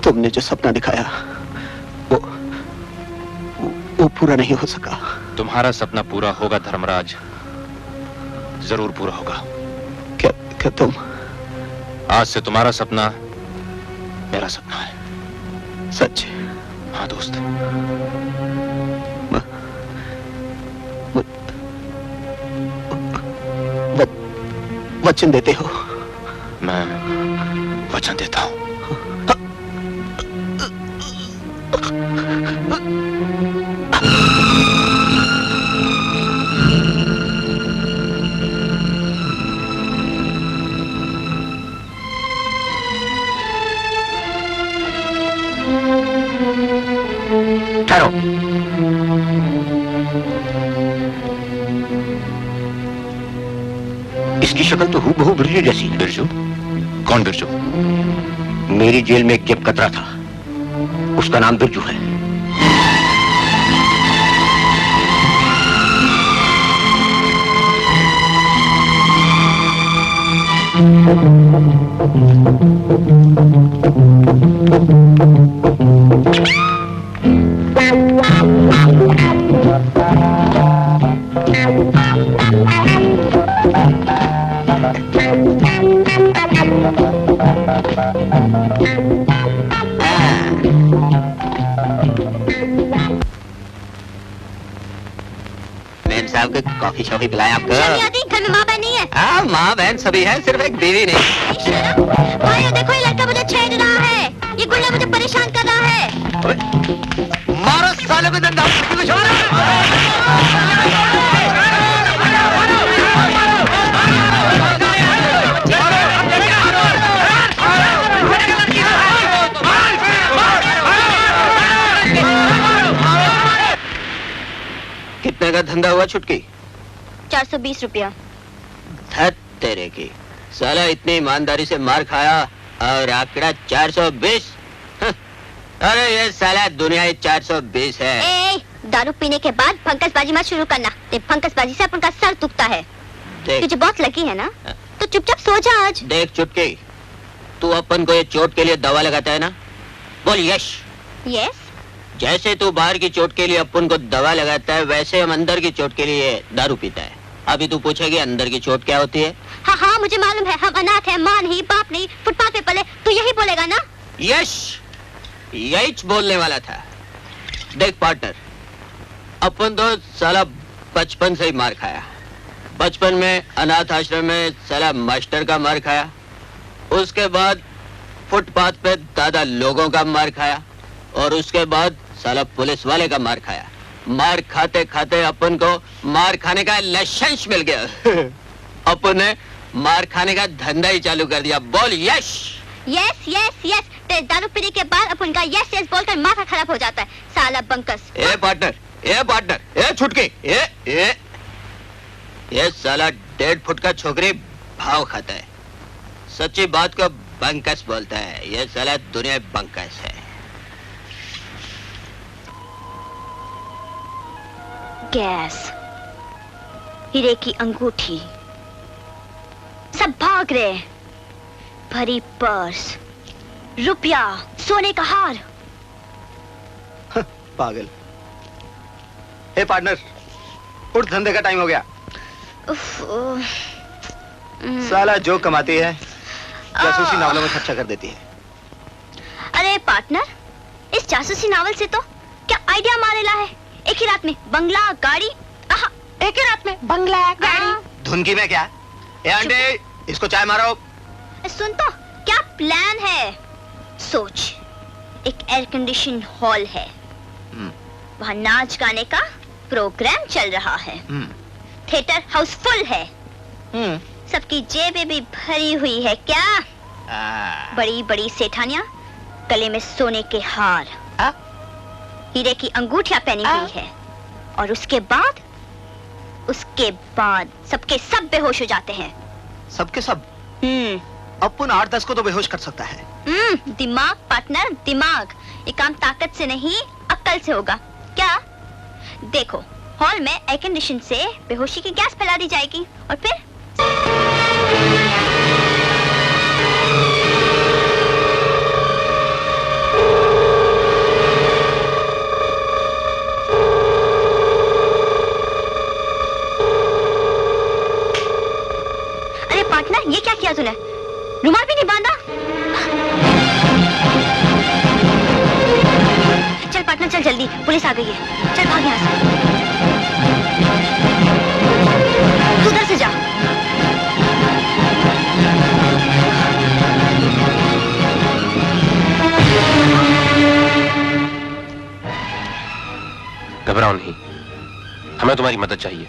तुमने जो सपना दिखाया वो पूरा नहीं हो सका। तुम्हारा सपना पूरा होगा धर्मराज, जरूर पूरा होगा। क्या तुम आज से तुम्हारा सपना मेरा सपना है। सच? हाँ दोस्त। वचन देते हो? मैं वचन देता हूं। ठहरो। इसकी शक्ल तो हूबहू बिरजू जैसी है। बिरजू? कौन बिरजू? मेरी जेल में एक जेब कतरा था, उसका नाम बिरजू है। मैम साहब को कॉफी शॉफी पिलाएं आपको? नहीं आती, घर में माँ बहन नहीं है। हाँ, माँ बहन सभी है, सिर्फ एक बीवी नहीं। भाई देखो, ये लड़का मुझे छेड़ रहा है, ये गुंडा मुझे परेशान कर रहा है। मारो साले को डंडा। कितने का धंधा हुआ छुटकी? 420 रुपया। धत तेरे की, साला इतनी ईमानदारी से मार खाया और आंकड़ा 420। अरे ये साला दुनिया ही 420 है। ए, दारू पीने के बाद फंकसबाजी मत शुरू करना, फंकसबाजी से अपन का सर दुखता है। तुझे बहुत लगी है ना, तो चुपचाप सो जा आज। देख चुटकी, तू अपन को ये चोट के लिए दवा लगाता है ना, बोल यश। यस। जैसे तू बाहर की चोट के लिए अपन को दवा लगाता है, वैसे हम अंदर की चोट के लिए दारू पीता है। अभी तू पूछेगी अंदर की चोट क्या होती है? हाँ हाँ मुझे मालूम है, हम अनाथ हैं, माँ नहीं बाप नहीं, फुटपाथ पे पले, तू यही बोलेगा ना? यश, यही बोलने वाला था। देख पार्टनर, अपन तो साला बचपन से ही मार खाया। बचपन में अनाथ आश्रम में साला मास्टर का मार खाया, उसके बाद फुटपाथ पे दादा लोगों का मार खाया, और उसके बाद साला पुलिस वाले का मार खाया। मार खाते खाते अपन को मार खाने का लाइसेंस मिल गया। अपन ने मार खाने का धंधा ही चालू कर दिया। बोल यश। Yes yes yes. तेरे दारू पीने के बाद अपन का यस यस बोलकर माथा खराब हो जाता है, साला बंकस। ए पार्टनर, ए पार्टनर, ए छुटकी, ये साला 1.5 फुट का छोकरी भाव खाता है। सच्ची बात को बंकस बोलता है। ये साला दुनिया बंकस है। गैस, हीरे की अंगूठी, सब भाग रहे। भरी पर्स, रुपया, सोने का हार। पागल। हे पार्टनर, उठ, धंधे का टाइम हो गया। साला जो कमाती है जासूसी नावलों में खर्चा कर देती है। अरे पार्टनर, इस जासूसी नावल से तो क्या आइडिया मारेला है। एक ही रात में बंगला गाड़ी, एक ही रात में बंगला गाड़ी। धुन की में क्या? ए आंटी, इसको चाय मारो। सुन तो, क्या प्लान है? सोच, एक एयर कंडीशन हॉल है, वहाँ नाच गाने का प्रोग्राम चल रहा है, थिएटर हाउसफुल है, सबकी जेबें भी भरी हुई है। क्या? बड़ी बड़ी सेठानियां, गले में सोने के हार, हीरे की अंगूठियां पहनी हुई है, और उसके बाद सबके सब बेहोश हो जाते हैं। सबके सब? अपन 8-10 को तो बेहोश कर सकता है। दिमाग पार्टनर, दिमाग। ये काम ताकत से नहीं, अक्ल से होगा। क्या? देखो, हॉल में एयर कंडीशन से बेहोशी की गैस फैला दी जाएगी, और फिर अरे पार्टनर, ये क्या किया तूने? रुमाल भी नहीं बांधा? रखना, चल जल्दी, पुलिस आ गई है। चल भाग यहाँ से। तू उधर से जा। घबराओ नहीं, हमें तुम्हारी मदद चाहिए।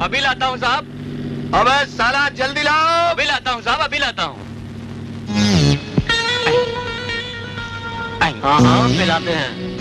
अभी लाता हूँ साहब। अबे साला जल्दी लाओ। अभी लाता हूँ साहब, अभी लाता हूँ। हाँ हाँ मिलाते हैं।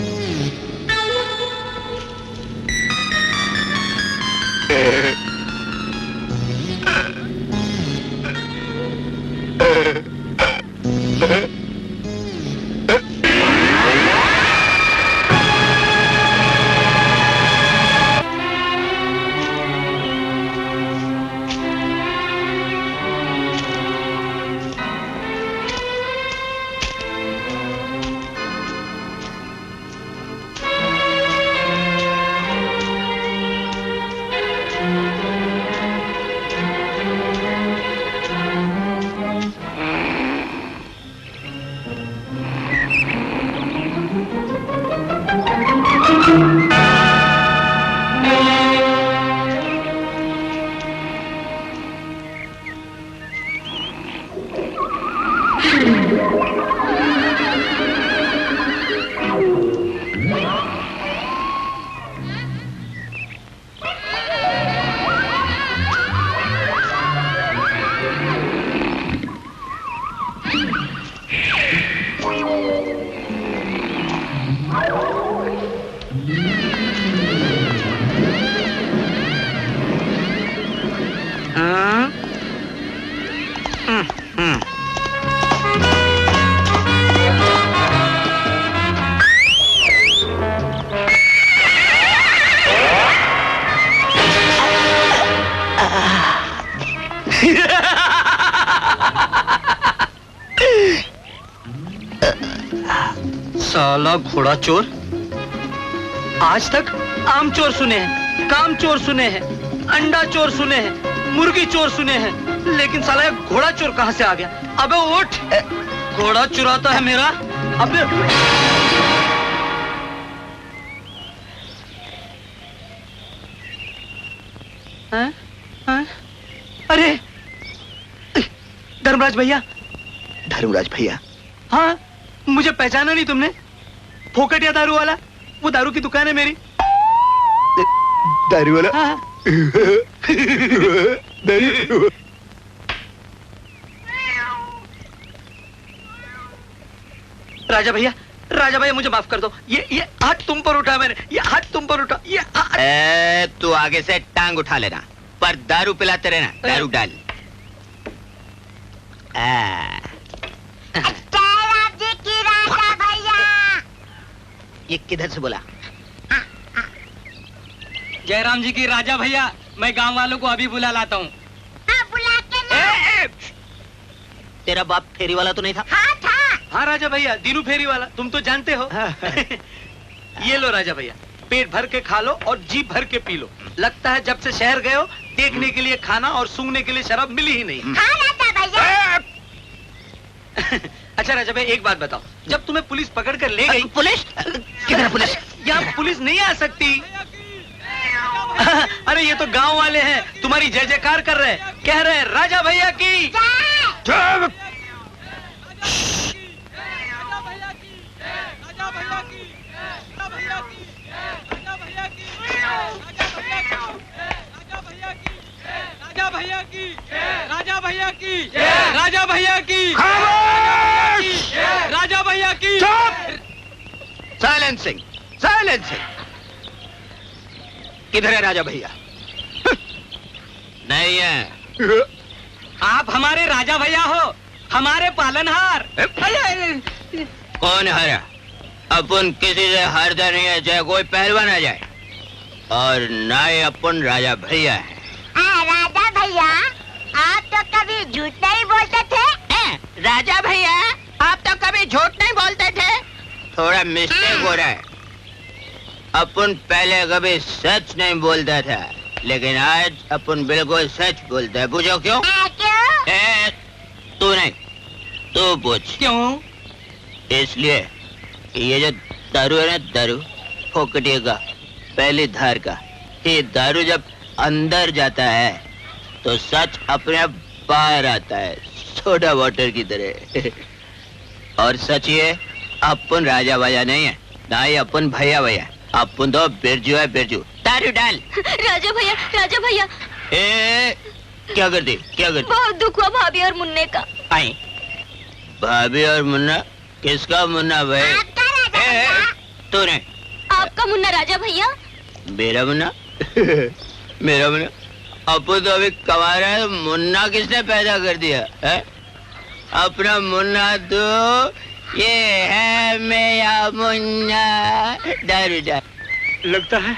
साला घोड़ा चोर। आज तक आम चोर सुने हैं, काम चोर सुने हैं, अंडा चोर सुने हैं, मुर्गी चोर सुने हैं, लेकिन साला घोड़ा चोर कहाँ से आ गया? अबे उठ, घोड़ा चुराता है मेरा। अबे अरे धर्मराज भैया। धर्मराज भैया? हाँ, मुझे पहचाना नहीं तुमने? फोकट या दारू वाला? वो दारू की दुकान है मेरी। दारू वाला? हाँ। दारू। राजा भैया, राजा भैया मुझे माफ कर दो। ये हाथ तुम पर उठा मैंने, ये हाथ तुम पर उठा, ये हाथ। तू आगे से टांग उठा लेना, पर दारू पिलाते रहना, दारू डाल। ये किधर से बोला? जयराम जी की राजा भैया, मैं गांव वालों को अभी बुला लाता हूँ। तेरा बाप फेरी वाला तो नहीं था? हाँ था। हाँ राजा भैया, दीनू फेरी वाला, तुम तो जानते हो। ये लो राजा भैया, पेट भर के खा लो और जी भर के पी लो। लगता है जब से शहर गए हो, देखने के लिए खाना और सूंघने के लिए शराब मिली ही नहीं। हाँ राजा भैया। अच्छा राजा भाई, एक बात बताओ, जब तुम्हें पुलिस पकड़ कर ले गई। पुलिस? किधर पुलिस? यहाँ पुलिस नहीं आ सकती। अरे ये तो गांव वाले हैं, तुम्हारी जय जयकार कर रहे हैं, कह रहे हैं राजा भैया की जय। राजा भैया की, राजा भैया की, राजा भैया की, राजा भैया की। Silencing, silencing. किधर है राजा भैया? नहीं है। आप हमारे राजा भैया हो, हमारे पालनहार। कौन हारा? अपन किसी से हारता नहीं है, चाहे कोई पहलवान आ जाए, और ना ही अपन राजा भैया है। राजा भैया, आप तो कभी झूठ नहीं बोलते थे। राजा भैया, आप तो कभी झूठ नहीं बोलते थे। थोड़ा मिस्टेक हो रहा है। अपन पहले कभी सच नहीं बोलता था, लेकिन आज अपन बिल्कुल सच बोलते हैं। पूछो क्यों? क्यों? तू नहीं, तू पूछ। क्यों? इसलिए कि ये जो दारू है ना, दारू फोकटिया का, पहली धार का, ये दारू जब अंदर जाता है तो सच अपने आप बाहर आता है, सोडा वाटर की तरह। और सच ये अपन राजा भैया नहीं है, ना ही अपन भैया भैया, अपन तो बिरजू है, बिरजू। दारू डाल। राजा भैया, राजा भैया। क्या करती, क्या करती? बहुत दुख हुआ भाभी और मुन्ने का। आई भाभी और मुन्ना? किसका मुन्ना भाई? तूने? आपका मुन्ना राजा भैया। मेरा मुन्ना? मेरा मुन्ना? अपू तो अभी कमा रहा है, मुन्ना किसने पैदा कर दिया है? अपना मुन्ना तो ये है मेरा मुन्ना। दारू डाल। लगता है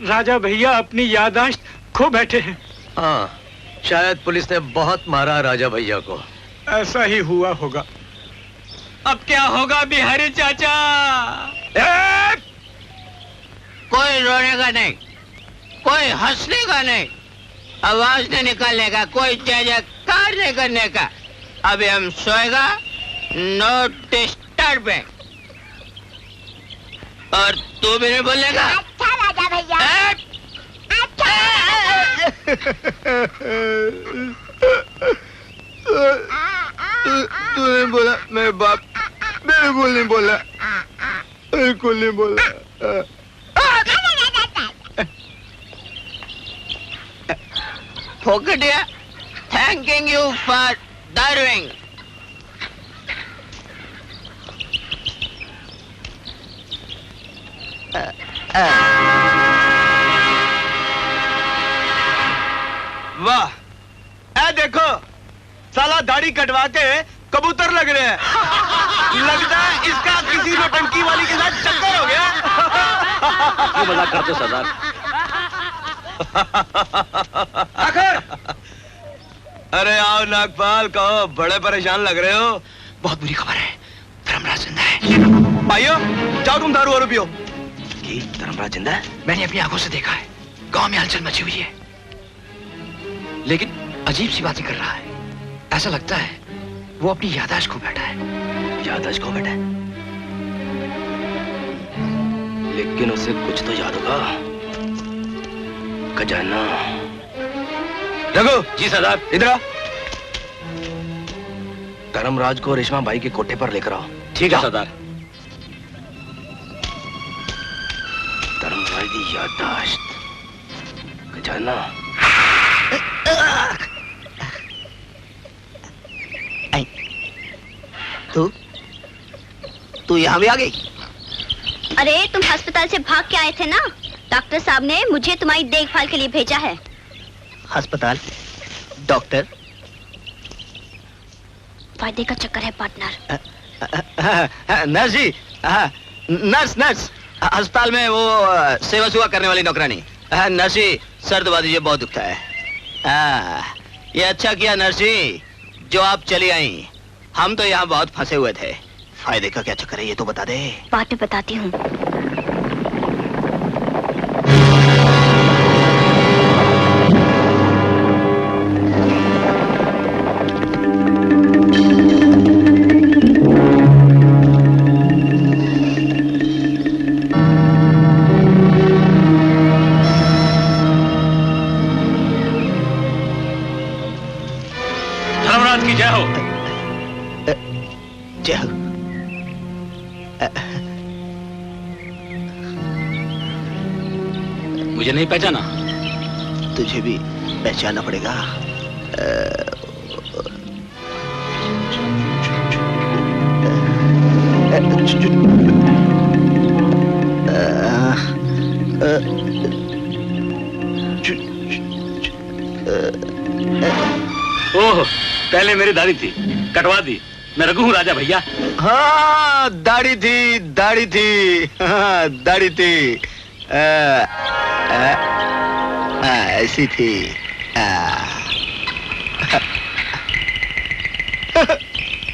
राजा भैया अपनी याददाश्त खो बैठे हैं। हाँ, शायद पुलिस ने बहुत मारा राजा भैया को। ऐसा ही हुआ होगा। अब क्या होगा बिहारी चाचा? कोई रोने का नहीं, कोई हंसने का नहीं, आवाज नहीं निकालने का, कोई जयजयकार नहीं करने का। अभी हम सोएगा, नो डिस्टर्बिंग। और तू भी नहीं बोलेगा? अच्छा राजा भैया। तूने बोला मेरे बाप, बिल्कुल नहीं बोला, बिल्कुल नहीं बोला। फोकटिया, थैंकिंग यू फॉर दारूइंग। वाह, ए देखो, साला दाढ़ी कटवा के कबूतर लग रहे हैं। लगता है इसका किसी नौटंकी वाली के साथ चक्कर हो गया। क्यों मजाक करते हो सरदार? अरे आओ नागपाल, कहो, बड़े परेशान लग रहे हो। बहुत बुरी खबर है, धर्मराज जिंदा है। भाइयों, जाओ तुम दारू वारू पियो। कि धर्मराज जिंदा है? मैंने अपनी आंखों से देखा है, गांव में हलचल मची हुई है, लेकिन अजीब सी बातें कर रहा है। ऐसा लगता है वो अपनी याददाश्त खो बैठा है। याददाश्त खो बैठा है? लेकिन उसे कुछ तो याद होगा। खजाना। रघु। जी सरदार। इधर आ। धर्मराज को रेशमा बाई के कोठे पर लेकर आओ। ठीक है सरदार। धर्मराज की याददाश्त, खजाना। तू यहाँ भी आ गई? अरे तुम अस्पताल से भाग के आए थे ना, डॉक्टर साहब ने मुझे तुम्हारी देखभाल के लिए भेजा है। अस्पताल? डॉक्टर? फायदे का चक्कर है पार्टनर। नर्स जी, नर्स नर्स, अस्पताल में वो सेवा सुवा करने वाली नौकरानी। नर्स जी, सर दबा दीजिए, बहुत दुखता है। ये अच्छा किया नर्स जी जो आप चली आई, हम तो यहाँ बहुत फंसे हुए थे। फायदे का क्या चक्कर है ये तो बता दे। बाद में बताती हूँ। धर्मराज की जय हो। जय हो। मुझे नहीं पहचाना? तुझे भी पहचानना पड़ेगा। ओह, पहले मेरी दाढ़ी थी, कटवा दी। मैं रघु हूँ राजा भैया। हाँ, दाढ़ी थी, दाढ़ी थी, हाँ, दाढ़ी थी। ऐसी थी।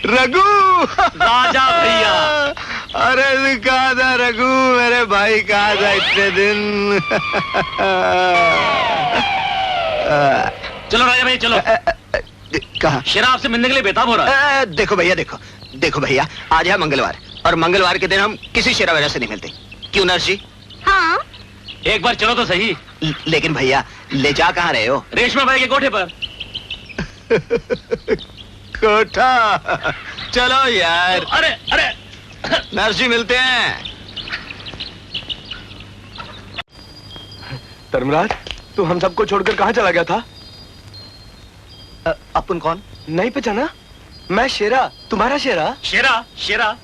रघु राजा भैया। अरे कहा था रघु, मेरे भाई कहा था इतने दिन। चलो राजा भैया चलो। कहा? शराब से मिलने के लिए बेताब हो रहा है। देखो भैया, देखो भैया, आज है मंगलवार और मंगलवार के दिन हम किसी शेरा वगैरह से नहीं मिलते। क्यों नर्स जी? हाँ। एक बार चलो तो सही। लेकिन भैया ले जा कहाँ रहे हो? रेशमा भाई के कोठे पर। कोठा? चलो यार। अरे अरे नर्स जी मिलते हैं। धर्मराज, तू हम सबको छोड़कर कहाँ चला गया था? अपन कौन? नहीं पहचाना? मैं शेरा, तुम्हारा शेरा। शेरा।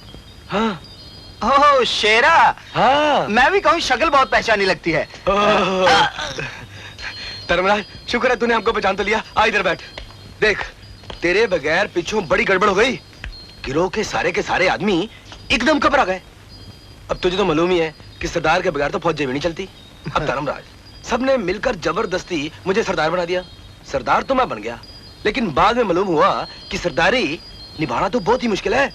हाँ। ओह शेरा। हाँ। मैं भी कहूँ शक्ल बहुत पहचानी लगती है। धर्मराज, शुक्र है तूने हमको पहचान तो लिया। आ इधर बैठ। देख, तेरे बगैर पीछों बड़ी गड़बड़ हो गई। गिरोह के सारे आदमी एकदम घबरा गए। अब तुझे तो मालूम ही है कि सरदार के बगैर तो फौज भी नहीं चलती। अब धर्मराज, सबने मिलकर जबरदस्ती मुझे सरदार बना दिया। सरदार तो मैं बन गया, लेकिन बाद में मालूम हुआ कि सरदारी निभाना तो बहुत ही मुश्किल है।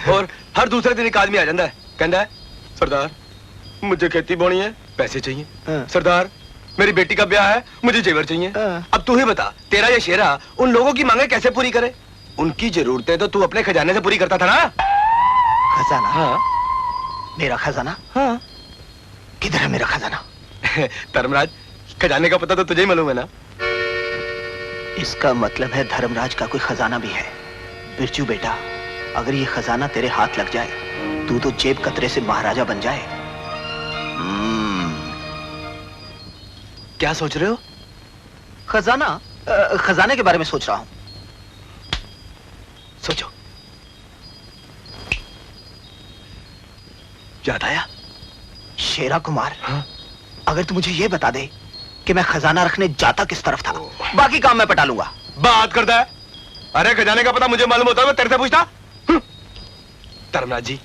और हर दूसरे दिन एक आदमी आ जाता है, कहता है सरदार मुझे खेती बोनी है, पैसे चाहिए। सरदार मेरी बेटी का ब्याह है, मुझे जेवर चाहिए। अब तू ही बता, तेरा ये शेरा उन लोगों की मांगे कैसे पूरी करे? उनकी जरूरतें तो तू अपने खजाने से पूरी करता था ना? खजाना? हाँ। मेरा खजाना? हाँ। किधर है मेरा खजाना? धर्मराज, खजाने का पता तो तुझे ही मालूम है ना? इसका मतलब है धर्मराज का कोई खजाना भी है। बिरजू बेटा, अगर ये खजाना तेरे हाथ लग जाए, तू तो जेब कतरे से महाराजा बन जाए। क्या सोच रहे हो? खजाना? खजाने के बारे में सोच रहा हूं। सोचो। याद आया? शेरा कुमार, हाँ? अगर तू मुझे ये बता दे कि मैं खजाना रखने जाता किस तरफ था, बाकी काम मैं पटा लूंगा। बात करता है? अरे खजाने का पता मुझे मालूम होता है, मैं तेरे से पूछता? धर्मराज जी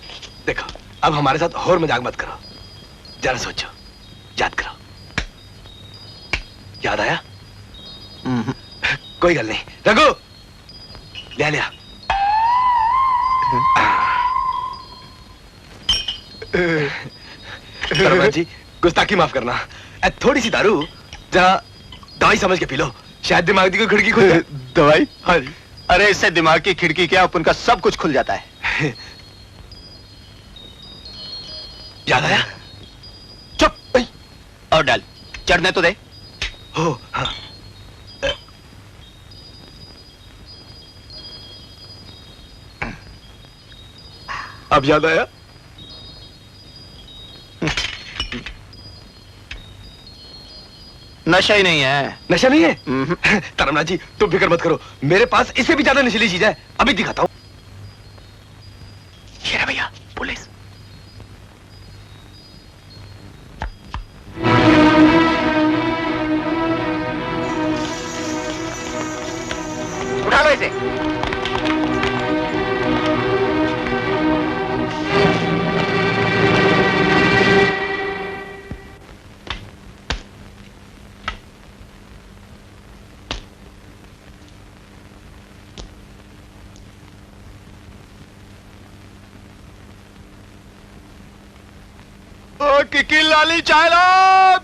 देखो, अब हमारे साथ और मजाक मत करो, जरा सोचो, याद करो। याद आया? कोई गल नहीं। रघु लिया। धर्मराज जी गुस्ताखी माफ करना, थोड़ी सी दारू जरा दवाई समझ के पी लो, शायद दिमाग की कोई खिड़की खुल जाए। दवाई? हाँ जी। अरे इससे दिमाग की खिड़की क्या, उनका सब कुछ खुल जाता है। याद आया? चुप और डाल, चढ़ने तो दे। हो हाँ। अब याद आया? नशा ही नहीं है। नशा नहीं है? धर्मराज जी तुम फिक्र मत करो, मेरे पास इससे भी ज्यादा नशीली चीज है, अभी दिखाता हूं। शेरा भैया, पुलिस। उठा लो इसे। किकी लाली चाय लो।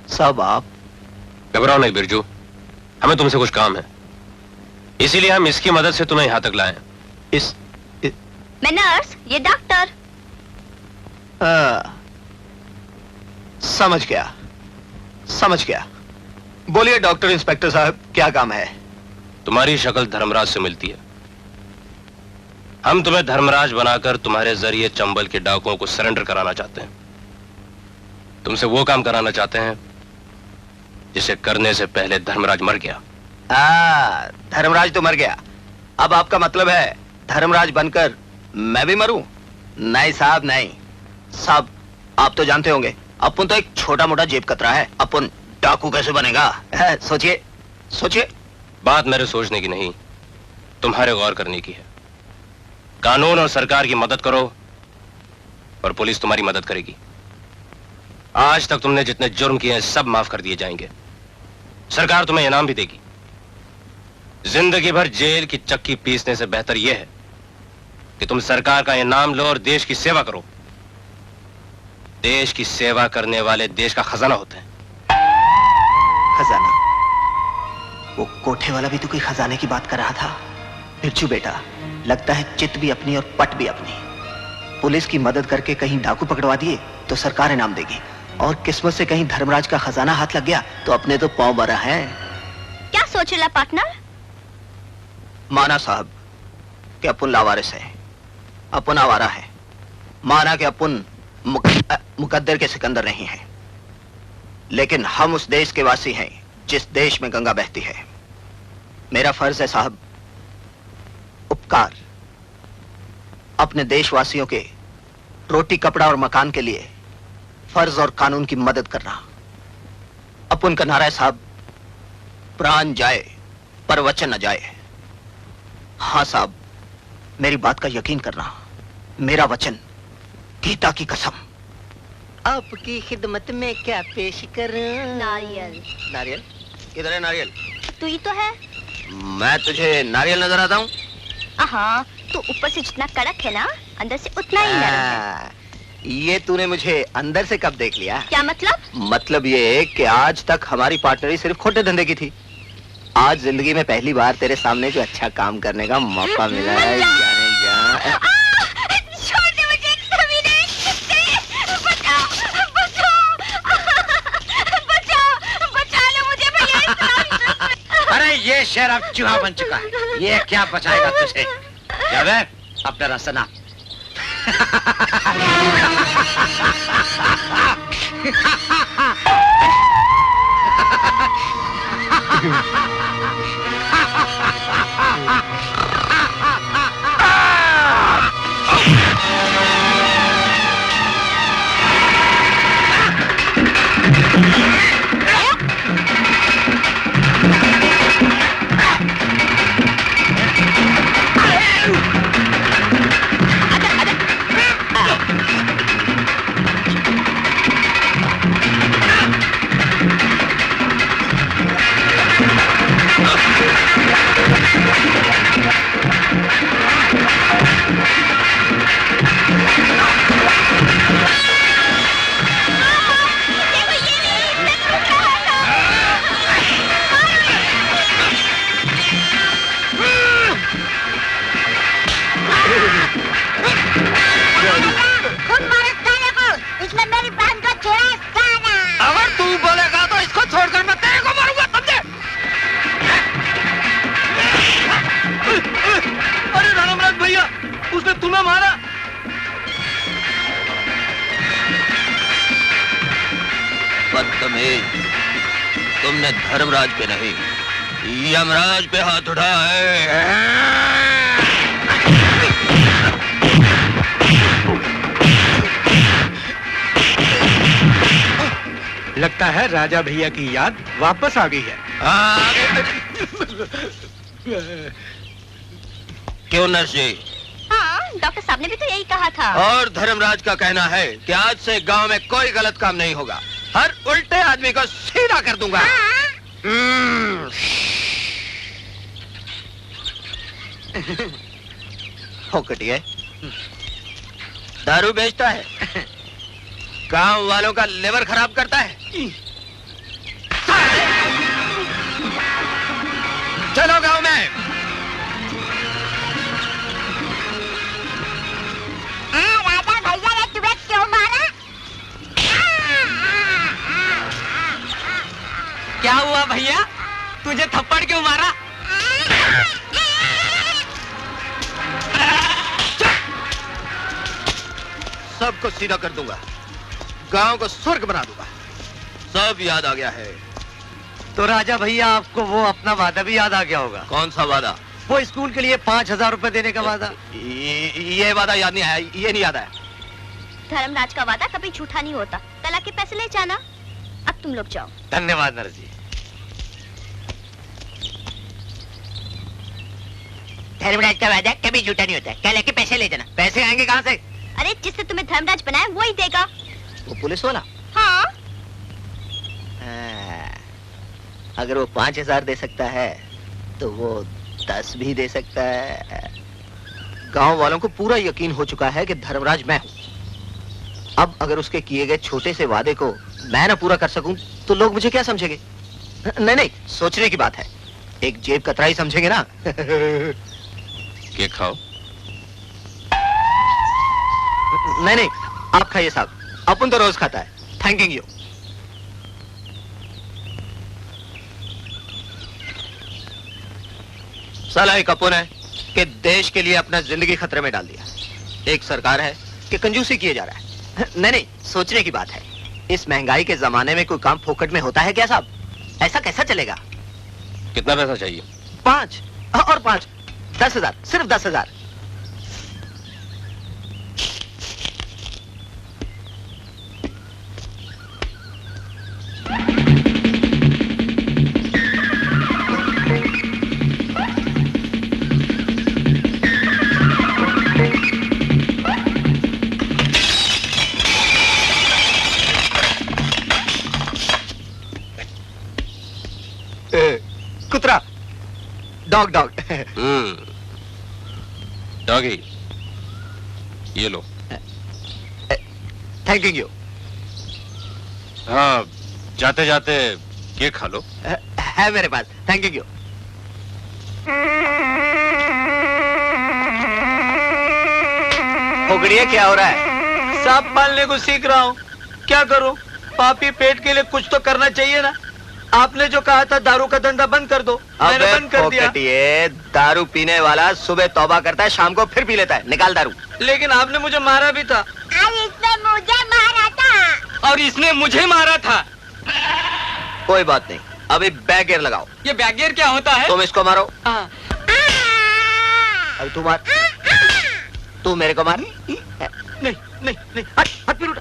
सब आप? घबराओ नहीं बिरजू, हमें तुमसे कुछ काम है, इसीलिए हम इसकी मदद से तुम्हें यहां तक लाए। मैं नर्स, ये डॉक्टर। समझ गया। बोलिए डॉक्टर इंस्पेक्टर साहब, क्या काम है? तुम्हारी शक्ल धर्मराज से मिलती है। हम तुम्हें धर्मराज बनाकर तुम्हारे जरिए चंबल के डाकुओं को सरेंडर कराना चाहते हैं। तुमसे वो काम कराना चाहते हैं जिसे करने से पहले धर्मराज मर गया। धर्मराज तो मर गया, अब आपका मतलब है धर्मराज बनकर मैं भी मरूं? नहीं साहब, नहीं साहब, आप तो जानते होंगे अपन तो एक छोटा मोटा जेब कतरा है, अपन डाकू कैसे बनेगा? सोचिए। बात मेरे सोचने की नहीं, तुम्हारे गौर करने की है। कानून और सरकार की मदद करो और पुलिस तुम्हारी मदद करेगी। आज तक तुमने जितने जुर्म किए हैं सब माफ कर दिए जाएंगे। सरकार तुम्हें इनाम भी देगी। जिंदगी भर जेल की चक्की पीसने से बेहतर यह है कि तुम सरकार का इनाम लो और देश की सेवा करो। देश की सेवा करने वाले देश का खजाना होते हैं। खजाना? वो कोठे वाला भी तो कोई खजाने की बात कर रहा था। बिरजू बेटा, लगता है चित भी अपनी और पट भी अपनी। पुलिस की मदद करके कहीं डाकू पकड़वा दिए तो सरकार इनाम देगी, और किस्मत से कहीं धर्मराज का खजाना हाथ लग गया तो अपने तो पांव भरा है। क्या सोच रहा पार्टनर? माना साहब कि अपन लावारिस है, अपन आवारा है। माना कि अपन मुकद्दर के सिकंदर नहीं है, लेकिन हम उस देश के वासी हैं जिस देश में गंगा बहती है। मेरा फर्ज है साहब उपकार, अपने देशवासियों के रोटी कपड़ा और मकान के लिए फर्ज और कानून की मदद करना। अपन का नारा है साहब, प्राण जाए पर वचन न जाए। हाँ साहब, मेरी बात का यकीन करना, मेरा वचन, गीता की कसम। आपकी खिदमत में क्या पेश करूं? नारियल। नारियल? किधर है नारियल? तू ही तो है। मैं तुझे नारियल नजर आता हूँ? हाँ, तू ऊपर से जितना कड़क है ना, अंदर से उतना ही नरम है। ये तूने मुझे अंदर से कब देख लिया? क्या मतलब? मतलब ये कि आज तक हमारी पार्टनरी सिर्फ खोटे धंधे की थी। आज जिंदगी में पहली बार तेरे सामने जो अच्छा काम करने का मौका मिला है। जाने जा। छोड़ दे मुझे, कमीने, बचाओ, बचाओ, बचाओ, बचा लो मुझे भैया। अरे ये शेर अब चूहा बन चुका है, ये क्या बचाएगा तुझे? जावे, अपना रास्ता ना। तुमने धर्मराज पे नहीं, यमराज पे हाथ उठाया है। लगता है राजा भैया की याद वापस आ गई है। क्यों नर्स जी? हाँ, डॉक्टर साहब ने भी तो यही कहा था। और धर्मराज का कहना है कि आज से गांव में कोई गलत काम नहीं होगा, हर उल्टे आदमी को सीधा कर दूंगा। फोकटिए, दारू बेचता है, गांव वालों का लिवर खराब करता है। चलो गांव में। राजा भैया ने तुम्हें क्यों मारा? क्या हुआ भैया, तुझे थप्पड़ क्यों मारा? सबको सीधा कर दूंगा, गांव को स्वर्ग बना दूंगा। सब याद आ गया है। तो राजा भैया आपको वो अपना वादा भी याद आ गया होगा। कौन सा वादा? वो स्कूल के लिए 5,000 रुपए देने का वादा। ये वादा याद नहीं आया, ये नहीं याद आया। धर्मराज का वादा कभी झूठा नहीं होता। कल आके पैसे ले जाना। अब तुम लोग जाओ। धन्यवाद नर्स जी। धर्मराज का वादा कभी झूठा नहीं होता। कल आके पैसे ले जाना। पैसे आएंगे कहाँ से? अरे जिससे तुम्हें धर्मराज बनाया वो ही देगा। वो पुलिस वाला? हाँ। हाँ। अगर वो 5,000 दे सकता है तो वो 10 भी दे सकता है। गांव वालों को पूरा यकीन हो चुका है कि धर्मराज मैं हूं। अब अगर उसके किए गए छोटे से वादे को मैं ना पूरा कर सकूं तो लोग मुझे क्या समझेंगे? नहीं नहीं, सोचने की बात है। एक जेब कतराई समझेंगे ना। केक खाओ। नहीं नहीं, आप खाइए साहब, अपन तो रोज खाता है। Thanking you. साला एक अपन है कि देश के लिए अपना जिंदगी खतरे में डाल दिया। एक सरकार है कि कंजूसी किए जा रहा है। नहीं नहीं, सोचने की बात है। इस महंगाई के जमाने में कोई काम फोकट में होता है क्या साहब? ऐसा कैसा चलेगा? कितना पैसा चाहिए? 5 और 5, 10,000, सिर्फ 10,000। कुतरा, डॉग डॉग। डॉगी, ये लो। Thank you. हाँ, जाते जाते केक खा लो। है मेरे पास, थैंक यू। फुकड़िया, क्या हो रहा है? सांप पालने को सीख रहा हूँ। क्या करूँ? पापी पेट के लिए कुछ तो करना चाहिए ना। आपने जो कहा था दारू का धंधा बंद कर दो, मैंने बंद कर दिया। दारू पीने वाला सुबह तौबा करता है, शाम को फिर पी लेता है। निकाल दारू। लेकिन आपने मुझे मारा भी था। इसने मुझे मारा था। और इसने मुझे मारा था। कोई बात नहीं, अभी बैक गियर लगाओ। ये बैक गियर क्या होता है? तुम इसको मारो। हाँ। अब तू मार। तू मेरे को मार। नहीं नहीं नहीं, हाथ पे उठा।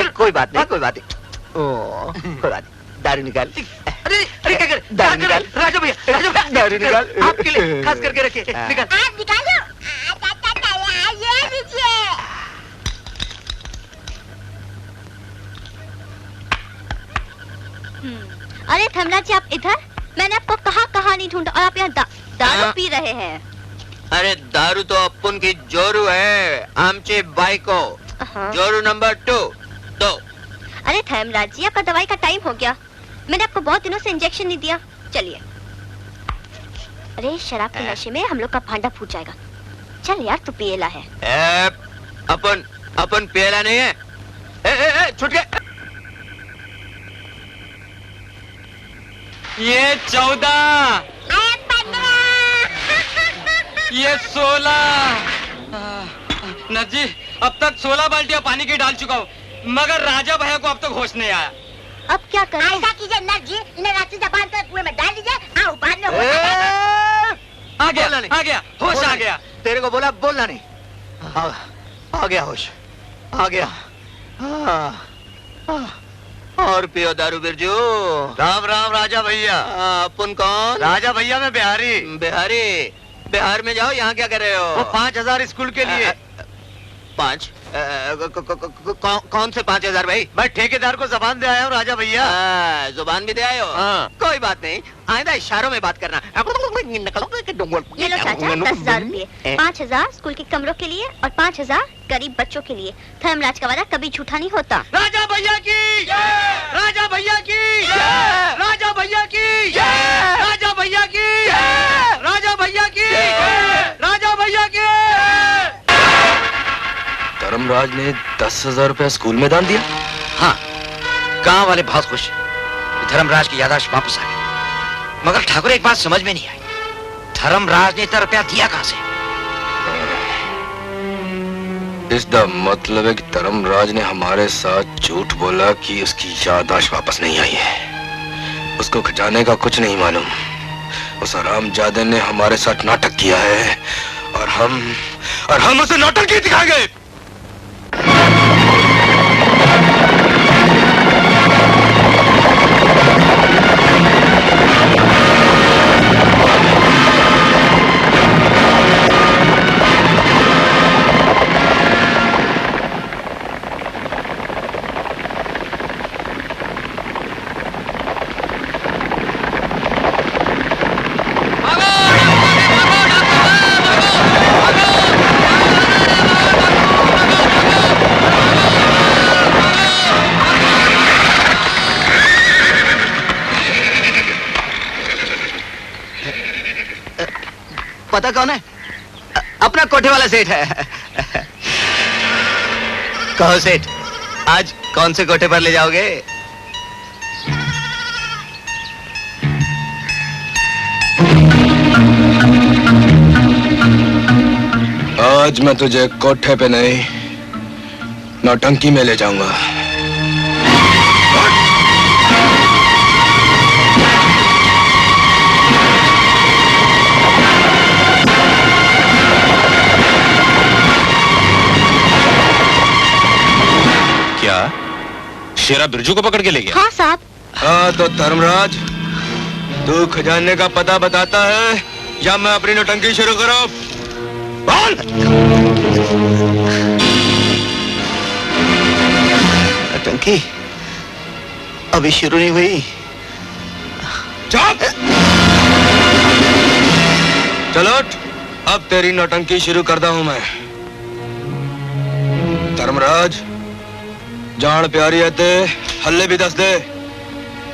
कोई बात नहीं, कोई बात नहीं। कोई बात नहीं, दारू निकाल। अरे अरे क्या कर? दारू निकाल। राजा भैया, दारू निकाल। आपके लिए खास करके रखे। निकाल। आप निकालो। ये लीजिए। अरे धर्मराज जी, आप इधर? मैंने आपको कहाँ नहीं ढूंढा और आप यहाँ दारू पी रहे हैं। अरे दारू तो अपन की जोरू है, आमचे बाई को। जोरू नंबर 2 दो। अरे धर्मराज जी, आपका दवाई का टाइम हो गया। मैंने आपको बहुत दिनों से इंजेक्शन नहीं दिया। चलिए। अरे शराब के नशे में हम लोग का भांडा फूट जाएगा। चल यार, तू पिएला है। अपन पिएला नहीं है। छूट गए। ये 14, ये 16। नर्स जी, अब तक 16 बाल्टियां पानी की डाल चुका हूँ, मगर राजा भैया को अब तक होश नहीं आया। अब क्या करें? ऐसा कीजिए नर्स जी, इन्हें रास्ते जबान कर कुएं में डाल दीजिए। हाँ, बाद में आ गया, होश आ गया। तेरे को बोला बोलना नहीं। आ गया होश, आ गया। और पियो दारू बिरजू। राम राम राजा भैया। अपन कौन? राजा भैया मैं बिहारी। बिहार में जाओ, यहाँ क्या कर रहे हो? वो 5,000 स्कूल के लिए। 5? कौन से 5,000 भाई? मैं ठेकेदार को जबान दे आया हूँ राजा भैया। जुबान भी दे आए हो? कोई बात नहीं, आइंदा इशारों में बात करना। ये लो चाचा, 10,000 रुपये। 5,000 स्कूल के कमरों के लिए और 5,000 गरीब बच्चों के लिए। धर्मराज का वादा कभी झूठा नहीं होता। राजा भैया की, राजा भैया की, राजा भैया की, राजा भैया की, राजा भैया की, राजा भैया की। धर्मराज ने 10,000 रुपया स्कूल में दान दिया। हाँ, गांव वाले बहुत खुश। धर्मराज की याददाश्त वापस आ गई। मगर ठाकुर, एक बात समझ में नहीं आई, धर्मराज ने इतना रुपया दिया कहां से? इसका मतलब है कि धर्मराज ने हमारे साथ झूठ बोला कि उसकी याददाश्त वापस नहीं आई है। उसको खजाने का कुछ नहीं मालूम। उस हरामजादे ने हमारे साथ नाटक किया है और हम उसे नाटक ही दिखाएंगे। पता कौन है? अपना कोठे वाला सेठ है। कहो सेठ, आज कौन से कोठे पर ले जाओगे? आज मैं तुझे कोठे पे नहीं, नौटंकी में ले जाऊंगा। क्या शेरा बिरजू को पकड़ के ले गया? हाँ साहब। हाँ तो धर्मराज, तू खजाने का पता बताता है या मैं अपनी नौटंकी शुरू करूं? बोल। नौटंकी अभी शुरू नहीं हुई। चुप। चलो अब तेरी नौटंकी शुरू करता हूं मैं। धर्मराज, जान प्यारी है ते हल्ले भी दस दे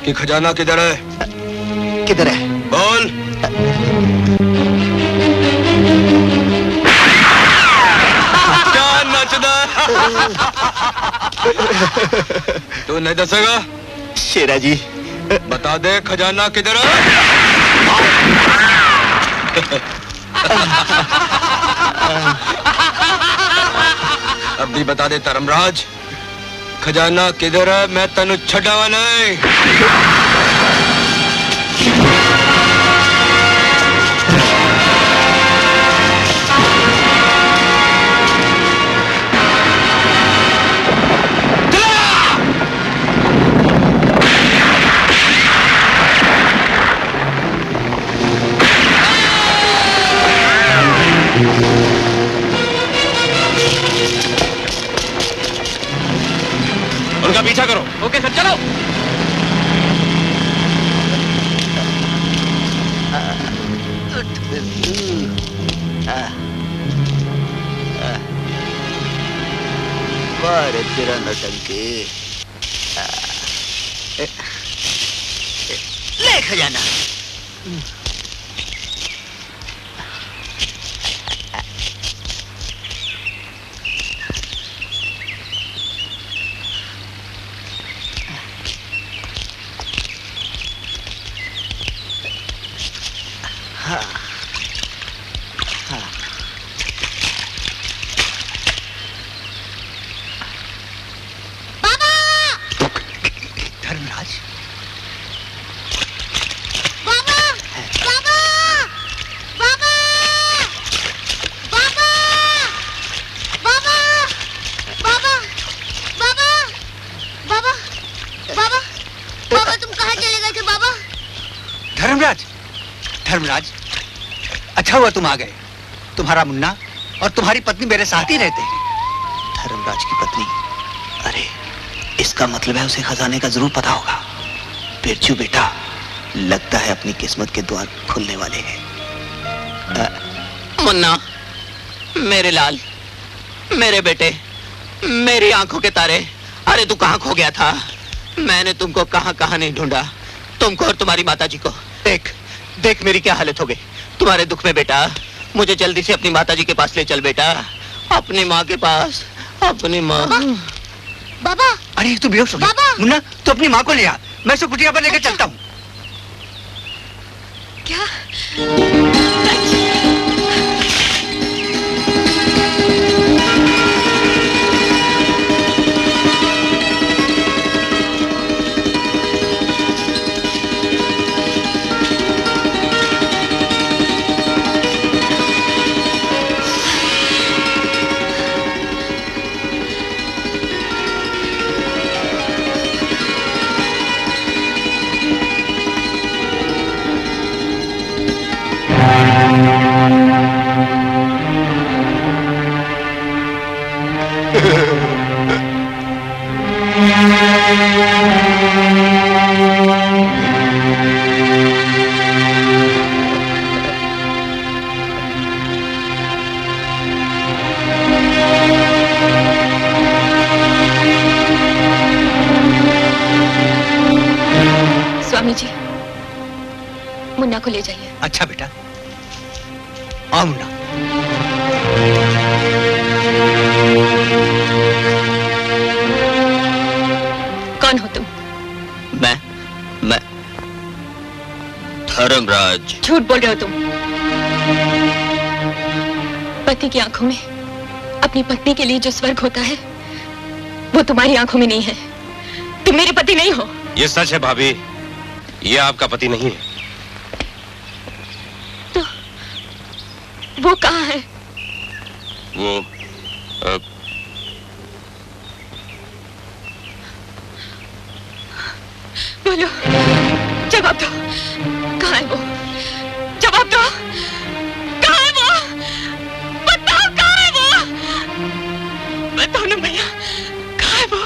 कि खजाना किधर है? किधर है? बोल। क्या नचदा? तू नहीं दसेगा? शेरा जी बता दे खजाना किधर है? अब भी बता दे धर्मराज, खजाना किधर है? मैं तेनू छड्डावा नहीं। उनका पीछा करो। ओके सर, चलो। वाह रे तेरा नौटंकी। ले खजाना। धर्मराज, अच्छा हुआ तुम आ गए। तुम्हारा मुन्ना और तुम्हारी पत्नी मेरे साथ ही रहते हैं। धर्मराज की पत्नी? अरे इसका मतलब है उसे खजाने का जरूर पता होगा। बिरजू बेटा, लगता है अपनी किस्मत के द्वार खुलने वाले हैं। मुन्ना, मेरे लाल, मेरे बेटे, मेरी आंखों के तारे, अरे तू कहाँ खो गया था? मैंने तुमको कहाँ कहाँ नहीं ढूंढा, तुमको और तुम्हारी माताजी को। देख देख मेरी क्या हालत हो गई तुम्हारे दुख में बेटा। मुझे जल्दी से अपनी माताजी के पास ले चल बेटा, अपनी माँ के पास, अपनी माँ। बाबा। अरे तू बेहोश हो गया। मुन्ना तू अपनी माँ को ले आ, मैं उसे कुटिया पर लेकर चलता हूँ। क्या? स्वामी जी, मुन्ना को ले जाइए। अच्छा बेटा। आओ मुन्ना। कौन हो तुम? मैं धर्मराज। झूठ बोल रहे हो तुम। पति की आंखों में अपनी पत्नी के लिए जो स्वर्ग होता है वो तुम्हारी आंखों में नहीं है। तुम मेरे पति नहीं हो। ये सच है भाभी, ये आपका पति नहीं है। तो वो कहाँ है? वो बोलो, जवाब दो। कहाँ है वो? जवाब दो। कहाँ है वो? बताओ कहाँ है वो? बताओ ना भैया, कहाँ है वो?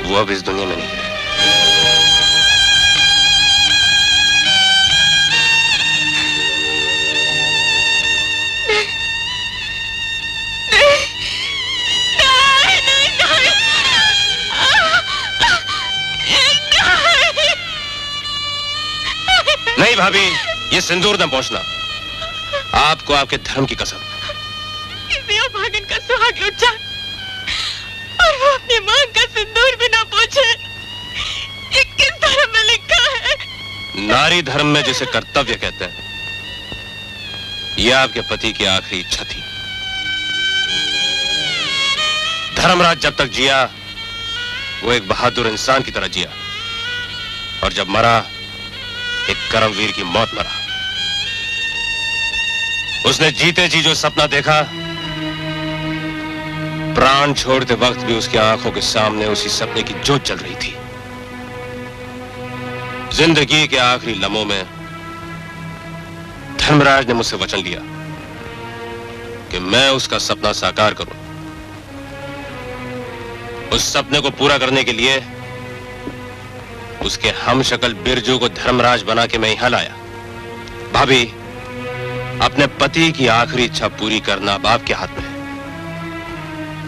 वो अब इस दुनिया में नहीं है। नहीं भाभी, ये सिंदूर न पहुंचना। आपको आपके धर्म की कसम। किसी अभागन का सुहाग लुट जाए और वो अपनी मांग का सिंदूर भी ना पूछे। ये किस धर्म में लिखा है? नारी धर्म में जिसे कर्तव्य कहते हैं, यह आपके पति की आखिरी इच्छा थी। धर्मराज जब तक जिया वो एक बहादुर इंसान की तरह जिया, और जब मरा एक कर्मवीर की मौत मरा। उसने जीते जी जो सपना देखा, प्राण छोड़ते वक्त भी उसकी आंखों के सामने उसी सपने की जोत जल रही थी। जिंदगी के आखिरी लम्हों में धर्मराज ने मुझसे वचन लिया कि मैं उसका सपना साकार करूं। उस सपने को पूरा करने के लिए उसके हमशक्ल बिरजू को धर्मराज बना के मैं यहां लाया। भाभी, अपने पति की आखिरी इच्छा पूरी करना अब आपके हाथ में है।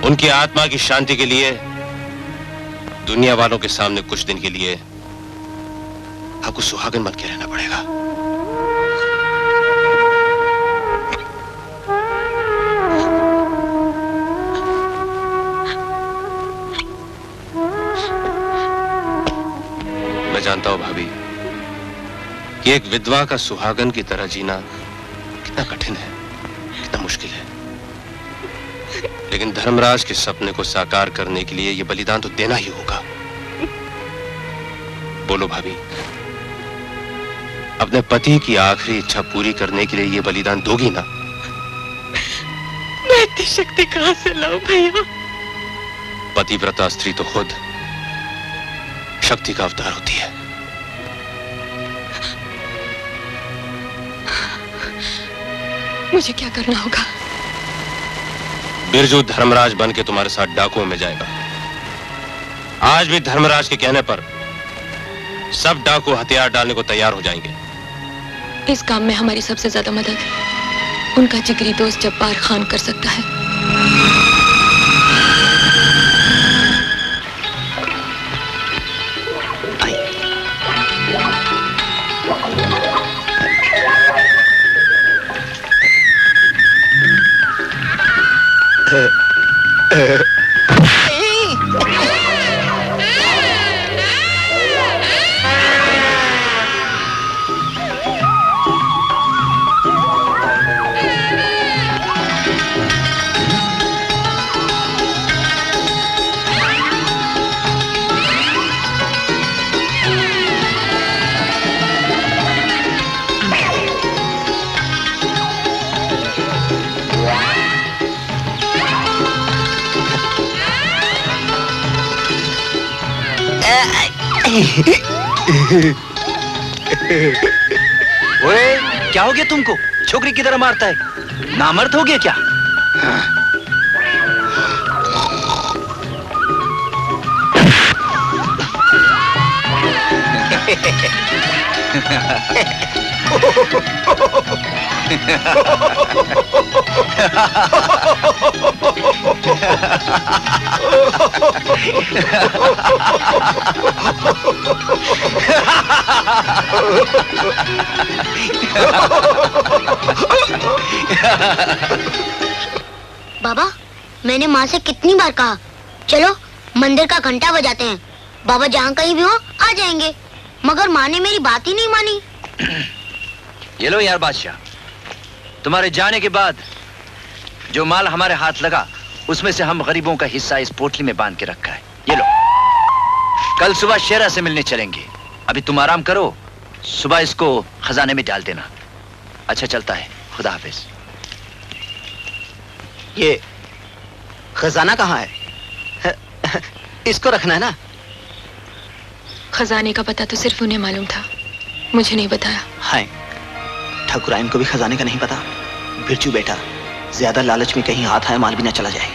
उनकी आत्मा की शांति के लिए दुनिया वालों के सामने कुछ दिन के लिए आपको सुहागन बन के रहना पड़ेगा। मैं जानता हूं भाभी कि एक विधवा का सुहागन की तरह जीना कितना कठिन है, कितना मुश्किल है, लेकिन धर्मराज के सपने को साकार करने के लिए यह बलिदान तो देना ही होगा। बोलो भाभी, अपने पति की आखिरी इच्छा पूरी करने के लिए यह बलिदान दोगी ना? मैं इतनी शक्ति कहां से लाऊं भैया? पतिव्रता स्त्री तो खुद शक्ति का अवतार होती है। मुझे क्या करना होगा? बिरजू धर्मराज बन के तुम्हारे साथ डाकुओं में जाएगा। आज भी धर्मराज के कहने पर सब डाकू हथियार डालने को तैयार हो जाएंगे। इस काम में हमारी सबसे ज्यादा मदद उनका जिगरी दोस्त जब्बार खान कर सकता है। ओए, क्या हो गया तुमको? छोकरी की तरह मारता है, नामर्द हो गया क्या? बाबा, मैंने माँ से कितनी बार कहा, चलो मंदिर का घंटा बजाते हैं। बाबा जहाँ कहीं भी हो आ जाएंगे, मगर माँ ने मेरी बात ही नहीं मानी। ये लो यार बादशाह, तुम्हारे जाने के बाद जो माल हमारे हाथ लगा उसमें से हम गरीबों का हिस्सा इस पोटली में बांध के रखा है। ये लो, कल सुबह शेरा से मिलने चलेंगे। अभी तुम आराम करो, सुबह इसको खजाने में डाल देना। अच्छा चलता है, खुदा हाफिज। ये खजाना कहाँ है? इसको रखना है ना? खजाने का पता तो सिर्फ उन्हें मालूम था, मुझे नहीं बताया। हाय, ठाकुराइन को भी खजाने का नहीं पता। बिरजू बेटा, ज्यादा लालच में कहीं हाथ आए माल भी ना चला जाए।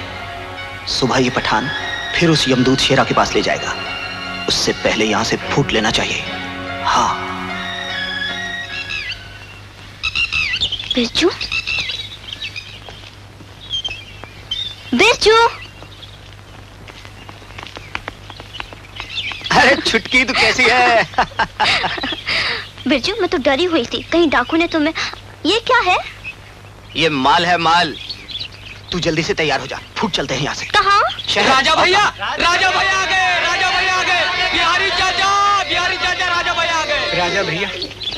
सुबह ये पठान फिर उस यमदूत शेरा के पास ले जाएगा, उससे पहले यहां से फूट लेना चाहिए। हाँ। बिरजू, बिरजू। अरे छुटकी, तू कैसी है? बिरजू, मैं तो डरी हुई थी, कहीं डाकू ने तुम्हें। ये क्या है? ये माल है, माल। तू जल्दी से तैयार हो जा, फूट चलते हैं यहाँ से। कहाँ? राजा भैया, राजा भैया आ गए, राजा भैया आ गए। बिहारी चाचा, बिहारी चाचा, राजा भैया आ गए। राजा भैया,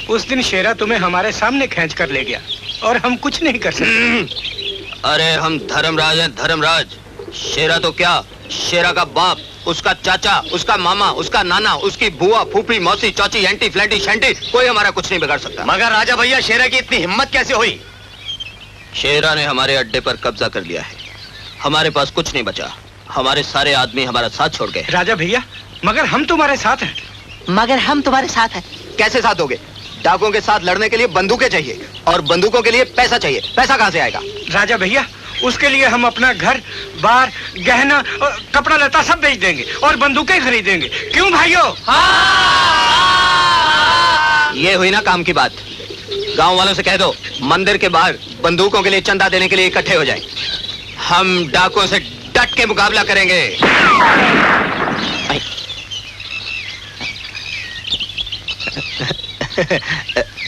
उस दिन शेरा तुम्हें हमारे सामने खींच कर ले गया और हम कुछ नहीं कर सकते। अरे हम धर्मराज हैं, धर्मराज। शेरा तो क्या, शेरा का बाप, उसका चाचा, उसका मामा, उसका नाना, उसकी बुआ, फूफी, मौसी, चाची, एंटी, फ्लैंटी, शैंटी, कोई हमारा कुछ नहीं बिगाड़ सकता। मगर राजा भैया, शेरा की इतनी हिम्मत कैसे हुई? शेरा ने हमारे अड्डे पर कब्जा कर लिया है, हमारे पास कुछ नहीं बचा। हमारे सारे आदमी हमारा साथ छोड़ गए। राजा भैया, मगर हम तुम्हारे साथ हैं। मगर हम तुम्हारे साथ हैं। कैसे साथ दोगे? डाकुओं के साथ लड़ने के लिए बंदूकें चाहिए और बंदूकों के लिए पैसा चाहिए। पैसा कहाँ से आएगा? राजा भैया, उसके लिए हम अपना घर बार, गहना और कपड़ा लता सब बेच देंगे और बंदूकें खरीदेंगे। क्यों भाइयों? ये हुई ना काम की बात। गांव वालों से कह दो, मंदिर के बाहर बंदूकों के लिए चंदा देने के लिए इकट्ठे हो जाएं। हम डाकुओं से डट के मुकाबला करेंगे।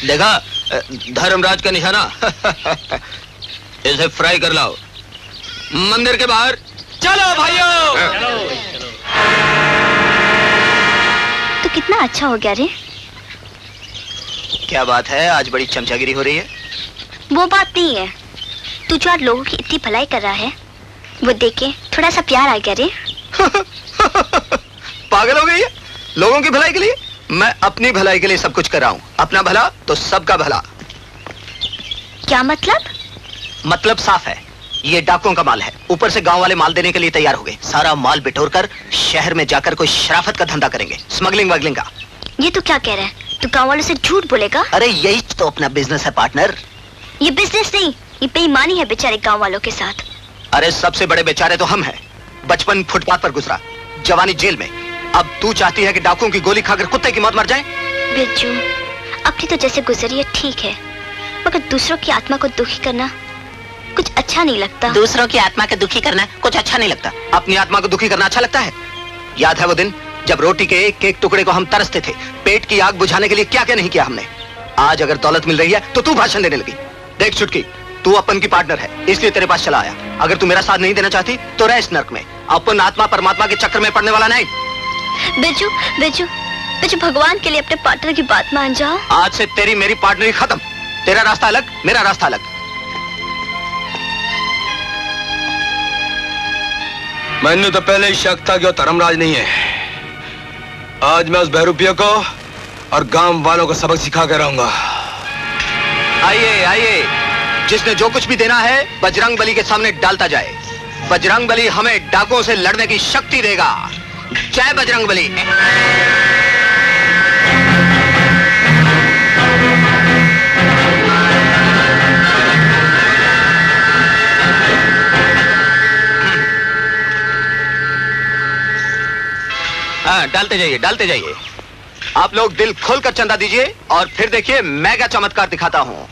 देखा धर्मराज का निशाना? इसे फ्राई कर लाओ। मंदिर के बाहर चलो भाइयों। तो कितना अच्छा हो गया रे। क्या बात है, आज बड़ी चमचागिरी हो रही है। वो बात नहीं है, तू जो आज लोगों की इतनी भलाई कर रहा है, वो देख के थोड़ा सा प्यार आ गया रे। पागल हो गई है? लोगों की भलाई के लिए? मैं अपनी भलाई के लिए सब कुछ कर रहा हूँ। अपना भला तो सबका भला। क्या मतलब? मतलब साफ है, ये डाकुओं का माल है। ऊपर से गांव वाले माल देने के लिए तैयार हो गए। सारा माल बिटोरकर शहर में जाकर कोई शराफत का धंधा करेंगे, स्मगलिंग वगलिंग का। ये तो क्या कह रहा है? तू गांव वालों से झूठ बोलेगा? अरे यही तो अपना बिजनेस है पार्टनर। ये बिजनेस नहीं, ये बेईमानी है बेचारे गांव वालों के साथ। अरे सबसे बड़े बेचारे तो हम हैं। बचपन फुटपाथ पर गुजरा, जवानी जेल में। अब तू चाहती है कि डाकुओं की गोली खाकर कुत्ते की मौत मर जाए? बिरजू, अपनी तो जैसे गुजरी है ठीक है, मगर दूसरों की आत्मा को दुखी करना कुछ अच्छा नहीं लगता। दूसरों की आत्मा को दुखी करना कुछ अच्छा नहीं लगता। अपनी आत्मा को दुखी करना अच्छा लगता है? याद है वो दिन जब रोटी के एक एक टुकड़े को हम तरसते थे? पेट की आग बुझाने के लिए क्या क्या नहीं किया हमने। आज अगर दौलत मिल रही है तो तू भाषण देने लगी। देख छुटकी, तू अपन की पार्टनर है, इसलिए तेरे पास चला आया। अगर तू मेरा साथ नहीं देना चाहती तो रह इस नर्क में। अपन आत्मा परमात्मा के चक्कर में पड़ने वाला नहीं। बिरजू, बिरजू, बिरजू, भगवान के लिए अपने पार्टनर की बात मान जाओ। आज से तेरी मेरी पार्टनरी खत्म। तेरा रास्ता अलग, मेरा रास्ता अलग। मैंने तो पहले ही शक था कि वो धर्मराज नहीं है। आज मैं उस बहरूपिया को और गांव वालों को सबक सिखा कर रहूंगा। आइए आइए, जिसने जो कुछ भी देना है बजरंग बली के सामने डालता जाए। बजरंग बली हमें डाकुओं से लड़ने की शक्ति देगा। जय बजरंग बली। हाँ, डालते जाइए, डालते जाइए। आप लोग दिल खोलकर चंदा दीजिए और फिर देखिए मैं क्या चमत्कार दिखाता हूँ।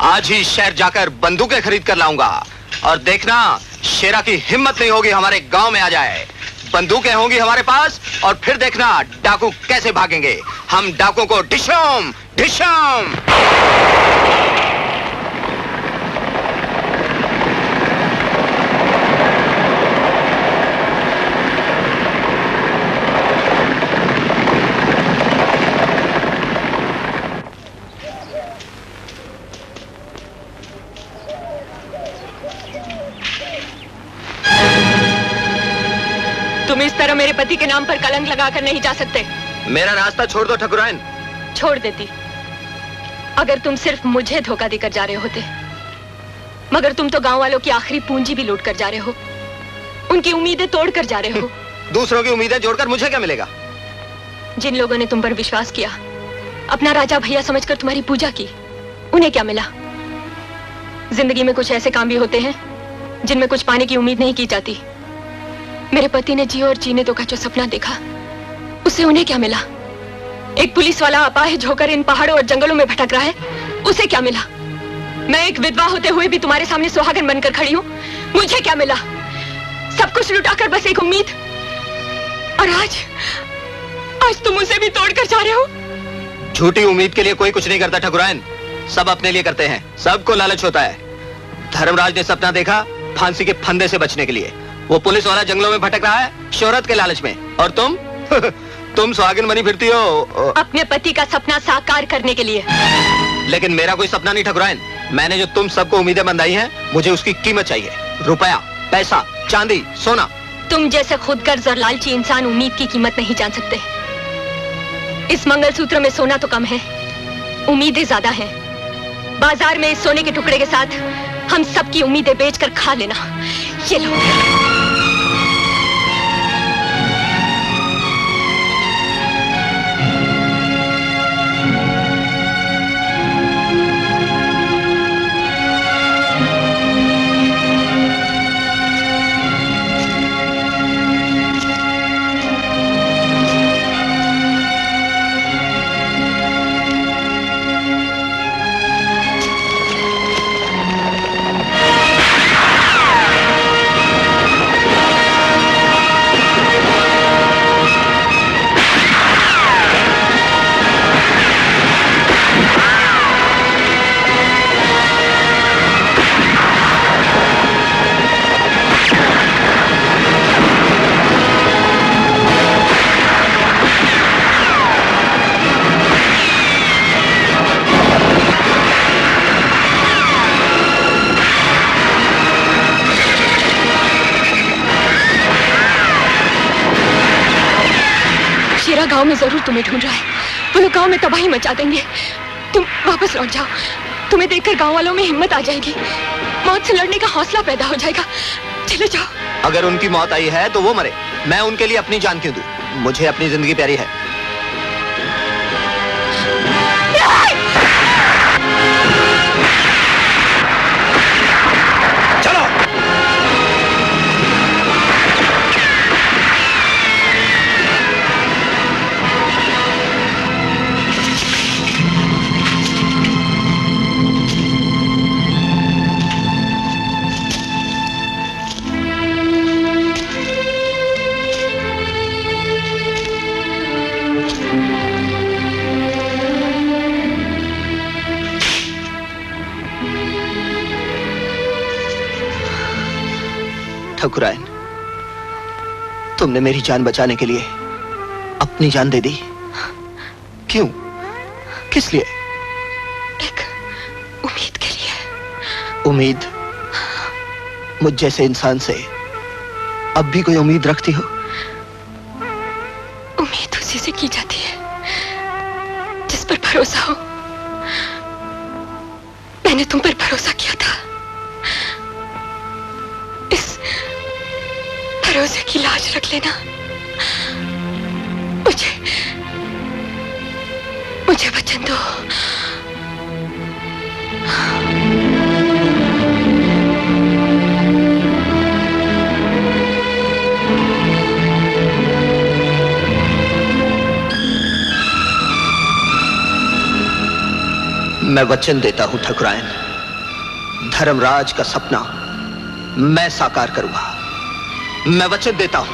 आज ही शहर जाकर बंदूकें खरीद कर लाऊंगा और देखना शेरा की हिम्मत नहीं होगी हमारे गांव में आ जाए। बंदूकें होंगी हमारे पास और फिर देखना डाकू कैसे भागेंगे। हम डाकू को डिशम डिशम। तुम इस तरह मेरे पति के नाम पर कलंक लगाकर नहीं जा सकते। मेरा रास्ता छोड़ दो ठकुराइन। छोड़ देती अगर तुम सिर्फ मुझे धोखा देकर जा रहे होते, मगर तुम तो गांव वालों की आखिरी पूंजी भी लूट कर जा रहे हो, उनकी उम्मीदें तोड़ कर जा रहे हो। दूसरों की उम्मीदें जोड़कर मुझे क्या मिलेगा? जिन लोगों ने तुम पर विश्वास किया, अपना राजा भैया समझकर तुम्हारी पूजा की, उन्हें क्या मिला? जिंदगी में कुछ ऐसे काम भी होते हैं जिनमें कुछ पाने की उम्मीद नहीं की जाती। मेरे पति ने जियो और जीने दो का जो सपना देखा, उसे उन्हें क्या मिला? एक पुलिस वाला अपाहिज होकर इन पहाड़ों और जंगलों में भटक रहा है, उसे क्या मिला? मैं एक विधवा होते हुए भी तुम्हारे सामने सुहागन बनकर खड़ी हूँ, मुझे क्या मिला? सब कुछ लुटाकर बस एक उम्मीद। और आज तुम उसे भी तोड़कर जा रहे हो। झूठी उम्मीद के लिए कोई कुछ नहीं करता ठकुराइन, सब अपने लिए करते हैं। सबको लालच होता है। धर्मराज ने सपना देखा फांसी के फंदे से बचने के लिए। वो पुलिस वाला जंगलों में भटक रहा है शोहरत के लालच में, और तुम तुम सुहागिन बनी फिरती हो अपने पति का सपना साकार करने के लिए। लेकिन मेरा कोई सपना नहीं ठकुराइन। मैंने जो तुम सबको उम्मीदें बंधाई हैं, मुझे उसकी कीमत चाहिए। रुपया, पैसा, चांदी, सोना। तुम जैसे खुदगर्ज और लालची इंसान उम्मीद की कीमत नहीं जान सकते। इस मंगलसूत्र में सोना तो कम है, उम्मीदें ज्यादा हैं। बाजार में इस सोने के टुकड़े के साथ हम सबकी उम्मीदें बेचकर खा लेना। ये लो। गांव में जरूर तुम्हें ढूंढ रहा है। वो लोग गांव में तबाही मचा देंगे। तुम वापस लौट जाओ। तुम्हें देखकर गांव वालों में हिम्मत आ जाएगी, मौत से लड़ने का हौसला पैदा हो जाएगा। चले जाओ। अगर उनकी मौत आई है तो वो मरे, मैं उनके लिए अपनी जान क्यों दूं? मुझे अपनी जिंदगी प्यारी है। ठकुराइन, तुमने मेरी जान बचाने के लिए अपनी जान दे दी। क्यों? किस लिए? एक उम्मीद के लिए। उम्मीद? मुझ जैसे इंसान से अब भी कोई उम्मीद रखती हो? उम्मीद उसी से की जाती है जिस पर भरोसा हो। मैंने तुम पर भरोसा किया था। भरोसे की लाज रख लेना। मुझे वचन दो। मैं वचन देता हूं ठकुराइन, धर्मराज का सपना मैं साकार करूंगा। मैं वचन देता हूं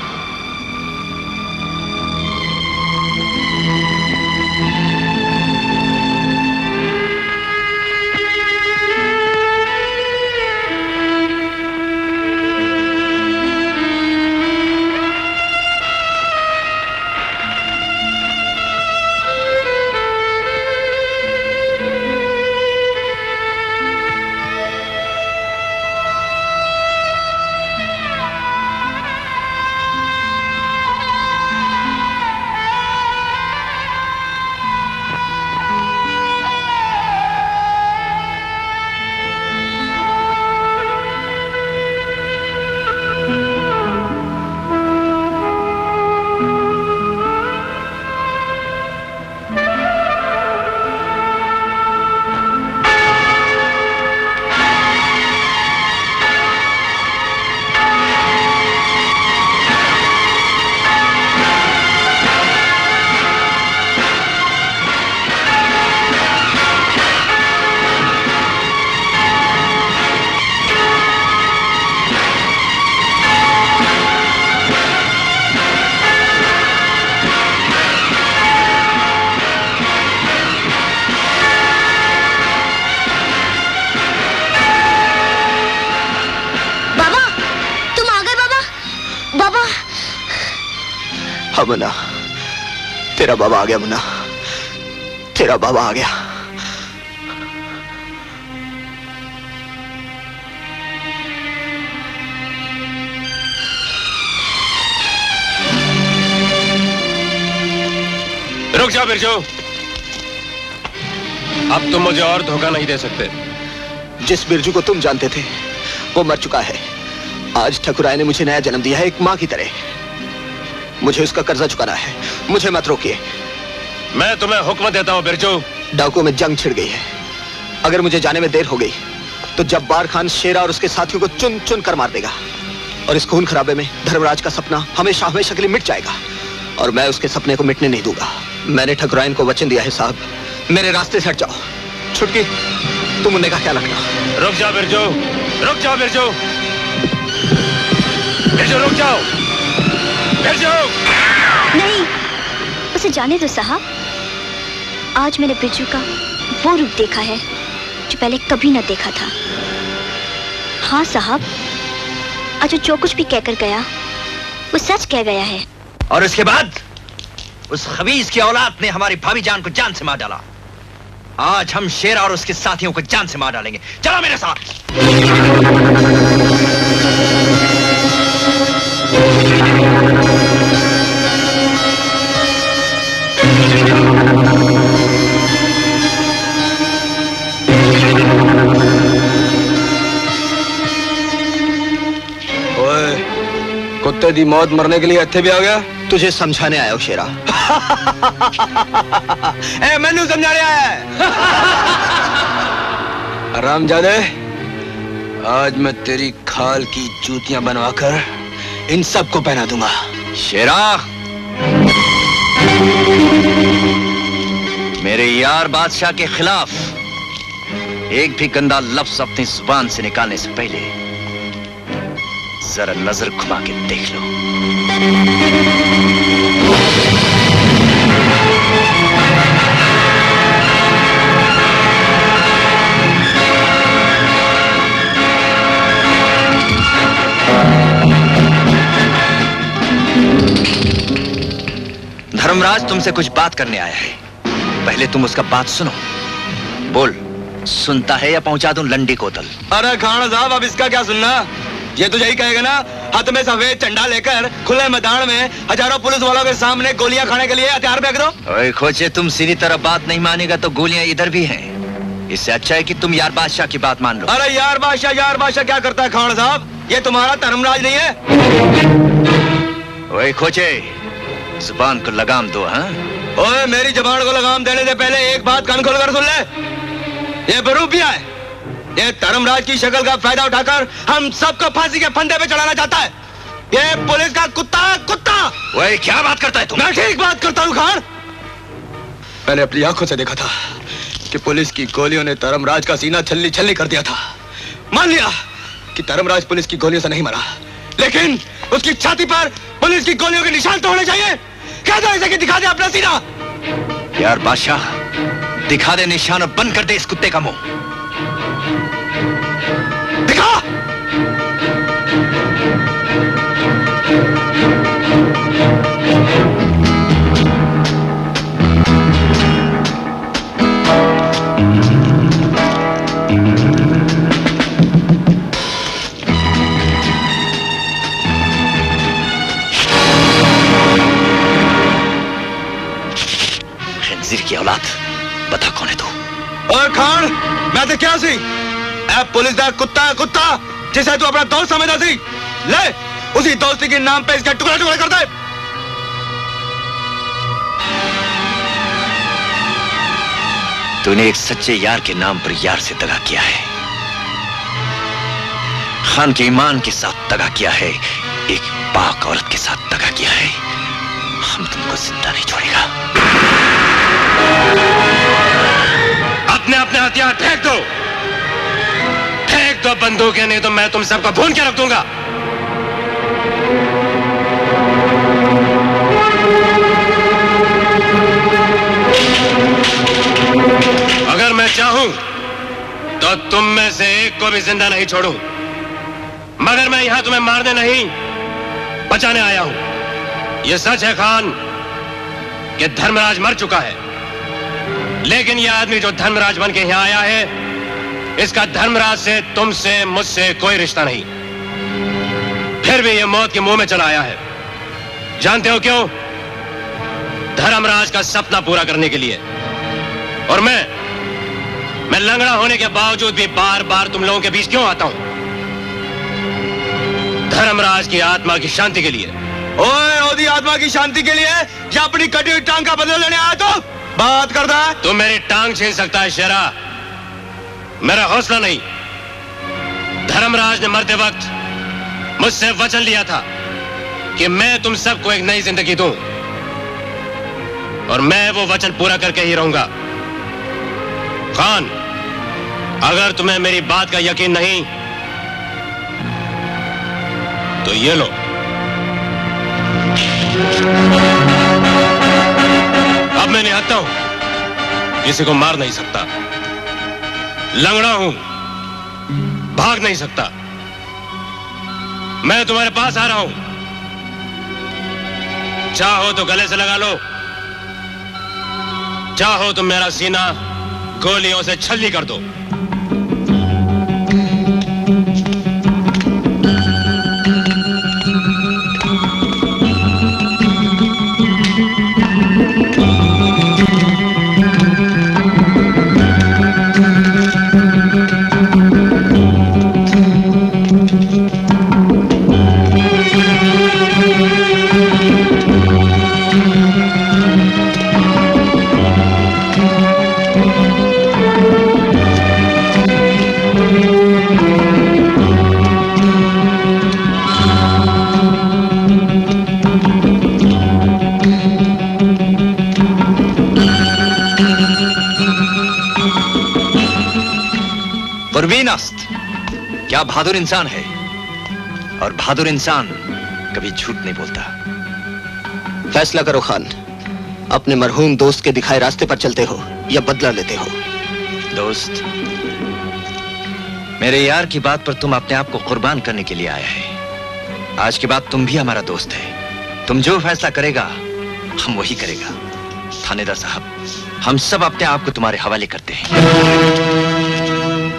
हाँ मुन्ना, तेरा बाबा आ गया मुन्ना, तेरा बाबा आ गया। रुक जाओ बिरजू, अब तुम मुझे और धोखा नहीं दे सकते। जिस बिरजू को तुम जानते थे वो मर चुका है। आज ठकुराय ने मुझे नया जन्म दिया है, एक मां की तरह। मुझे उसका कर्जा चुकाना है, मुझे मत रोकिए। मैं तुम्हें हुक्म देता हूं बिरजू। डाकुओं में जंग छिड़ गई है। अगर मुझे जाने में देर हो गई तो जब्बार खान शेरा और उसके साथियों को चुन चुन कर मार देगा, और इस खून खराबे में धर्मराज का सपना हमेशा हमेशा के लिए मिट जाएगा, और मैं उसके सपने को मिटने नहीं दूंगा। मैंने ठकुराइन को वचन दिया है साहब, मेरे रास्ते से हट जाओ। छुटकी, तुम मुन्ने का क्या रखना। रुक जाओ बिरजू, रुक जाओ बिरजू, बिरजू रुक जाओ, बिरजू। नहीं, उसे जाने दो साहब। आज मैंने बिरजू का वो रूप देखा है जो पहले कभी न देखा था। हाँ साहब, आज वो जो कुछ भी कहकर गया वो सच कह गया है। और उसके बाद उस खबीज की औलाद ने हमारी भाभी जान को जान से मार डाला। आज हम शेरा और उसके साथियों को जान से मार डालेंगे। चलो मेरे साथ। ओए, कुत्ते दी मौत मरने के लिए इत्थे भी आ गया? तुझे समझाने आया हूं शेरा। ए, मैनू समझाने आया है। हरामजादे, आज मैं तेरी खाल की जूतियां बनवाकर इन सबको पहना दूंगा। शेरा, मेरे यार बादशाह के खिलाफ एक भी गंदा लफ्ज अपनी जुबान से निकालने से पहले जरा नजर घुमा के देख लो। धर्मराज तुमसे कुछ बात करने आया है, पहले तुम उसका बात सुनो। बोल, सुनता है या पहुंचा दूं लंडी कोतल? अरे खान साहब, अब इसका क्या सुनना? ये तो यही कहेगा ना, हाथ में सफेद झंडा लेकर खुले मैदान में हजारों पुलिस वालों के सामने गोलियां खाने के लिए हथियार फेंक दो। ओए खोचे, तुम सीधी तरह बात नहीं मानेगा तो गोलियां इधर भी हैं। इससे अच्छा है कि तुम यार बादशाह की बात मान लो। अरे यार बादशाह क्या करता है खान साहब? ये तुम्हारा धर्मराज नहीं है। ओए खोचे, जुबान को लगाम दो। हाँ, ओए, मेरी जुबान को लगाम देने से पहले एक बात कान खोलकर सुन ले। ये बरूपिया है, ये धर्मराज की शक्ल का फायदा उठाकर हम सबको फांसी के फंदे पे चढ़ाना चाहता है। ये पुलिस का कुत्ता। ओए, क्या बात करता है तू? मैं ठीक बात करता हूँ खान। मैंने अपनी आंखों से देखा था कि पुलिस की गोलियों ने धर्मराज का सीना छल्ली छल्ली कर दिया था। मान लिया कि धर्मराज पुलिस की गोलियों से नहीं मरा, लेकिन उसकी छाती पर पुलिस की गोलियों के निशान तो होने चाहिए। कह दो इसे कि दिखा दे अपना सीना। यार बादशाह, दिखा दे निशान और बंद कर दे इस कुत्ते का मुंह। दिखा। खंजीर की औलाद, बता कौन है तू? और खान, मैं तो क्या सी पुलिस का कुत्ता जिसे तू अपना दोस्त समझता सी, ले उसी दोस्ती के नाम पे इसका टुकड़ा टुकड़ा कर दे। तूने एक सच्चे यार के नाम पर यार से दगा किया है, खान के ईमान के साथ दगा किया है, एक पाक औरत के साथ दगा किया है। हम तुमको जिंदा नहीं छोड़ेगा। अपने अपने हथियार फेंक दो, फेंक दो बंदूकें, नहीं तो मैं तुम सबको भून के रख दूंगा। अगर मैं चाहूं तो तुम में से एक को भी जिंदा नहीं छोड़ूं, मगर मैं यहां तुम्हें मारने नहीं, बचाने आया हूं। ये सच है खान कि धर्मराज मर चुका है, लेकिन यह आदमी जो धर्मराज बन के यहाँ आया है, इसका धर्मराज से, तुमसे, मुझसे कोई रिश्ता नहीं। फिर भी यह मौत के मुंह में चला आया है। जानते हो क्यों? धर्मराज का सपना पूरा करने के लिए। और मैं लंगड़ा होने के बावजूद भी बार बार तुम लोगों के बीच क्यों आता हूं? धर्मराज की आत्मा की शांति के लिए। ओए, ओदी आत्मा की शांति के लिए या अपनी कटी हुई टांग का बदला लेने आया तो बात करता है? तुम मेरी टांग छीन सकता है शेरा, मेरा हौसला नहीं। धर्मराज ने मरते वक्त मुझसे वचन लिया था कि मैं तुम सबको एक नई जिंदगी दूं, और मैं वो वचन पूरा करके ही रहूंगा। खान, अगर तुम्हें मेरी बात का यकीन नहीं तो ये लो। अब मैं निहत्था हूं, किसी को मार नहीं सकता, लंगड़ा हूं, भाग नहीं सकता। मैं तुम्हारे पास आ रहा हूं, चाहो तो गले से लगा लो, चाहो तो मेरा सीना गोलियों से छल्ली कर दो। क्या बहादुर इंसान है, और बहादुर इंसान कभी झूठ नहीं बोलता। फैसला करो खान, अपने मरहूम दोस्त के दिखाए रास्ते पर चलते हो या बदला लेते हो? दोस्त, मेरे यार की बात पर तुम अपने आप को कुर्बान करने के लिए आया है। आज के बाद तुम भी हमारा दोस्त है। तुम जो फैसला करेगा हम वही करेगा। थानेदार साहब, हम सब अपने आप को तुम्हारे हवाले करते हैं।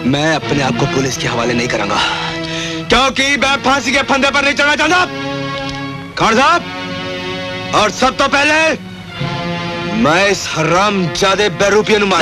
मैं अपने आप को पुलिस के हवाले नहीं करूंगा, क्योंकि मैं फांसी के फंदे पर नहीं चढ़ना चाहता। खान साहब, और सब तो पहले मैं इस हरामजादे बेरूपिया नु मार।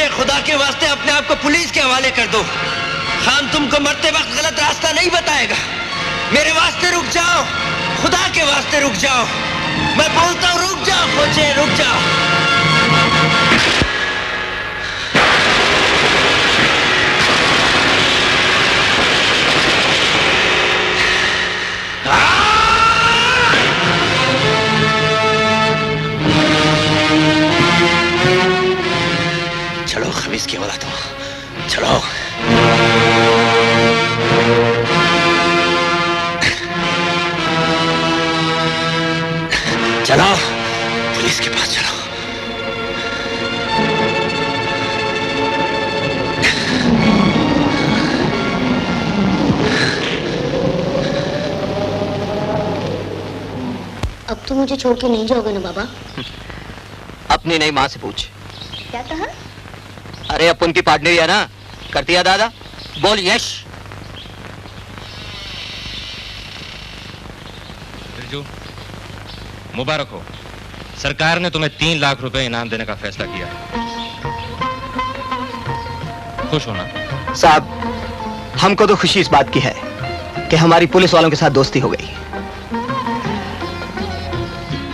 खुदा के वास्ते अपने आप को पुलिस के हवाले कर दो। खान तुमको मरते वक्त गलत रास्ता नहीं बताएगा। मेरे वास्ते रुक जाओ, खुदा के वास्ते रुक जाओ। मैं बोलता हूँ रुक जाओ खोजे, रुक जाओ। चलो खमीस की औलाद हो, चलो। चलो पुलिस के पास चलो। अब तो मुझे छोड़ के नहीं जाओगे ना बाबा? अपनी नई माँ से पूछ। क्या कहा? अरे अपन की पार्टनर है ना, कर दिया दादा, बोल यश। बिरजू, मुबारक हो, सरकार ने तुम्हें 3 लाख रुपए इनाम देने का फैसला किया। खुश हो ना? साहब, हमको तो खुशी इस बात की है कि हमारी पुलिस वालों के साथ दोस्ती हो गई।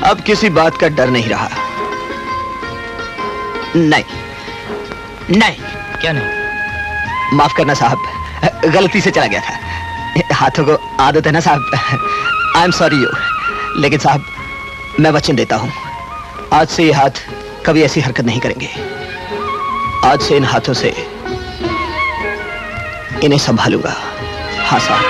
अब किसी बात का डर नहीं रहा। नहीं नहीं। क्या नहीं? माफ करना साहब, गलती से चला गया था। हाथों को आदत है ना साहब। I am sorry you. लेकिन साहब, मैं वचन देता हूं, आज से ये हाथ कभी ऐसी हरकत नहीं करेंगे। आज से इन हाथों से इन्हें संभालूंगा। हाँ साहब।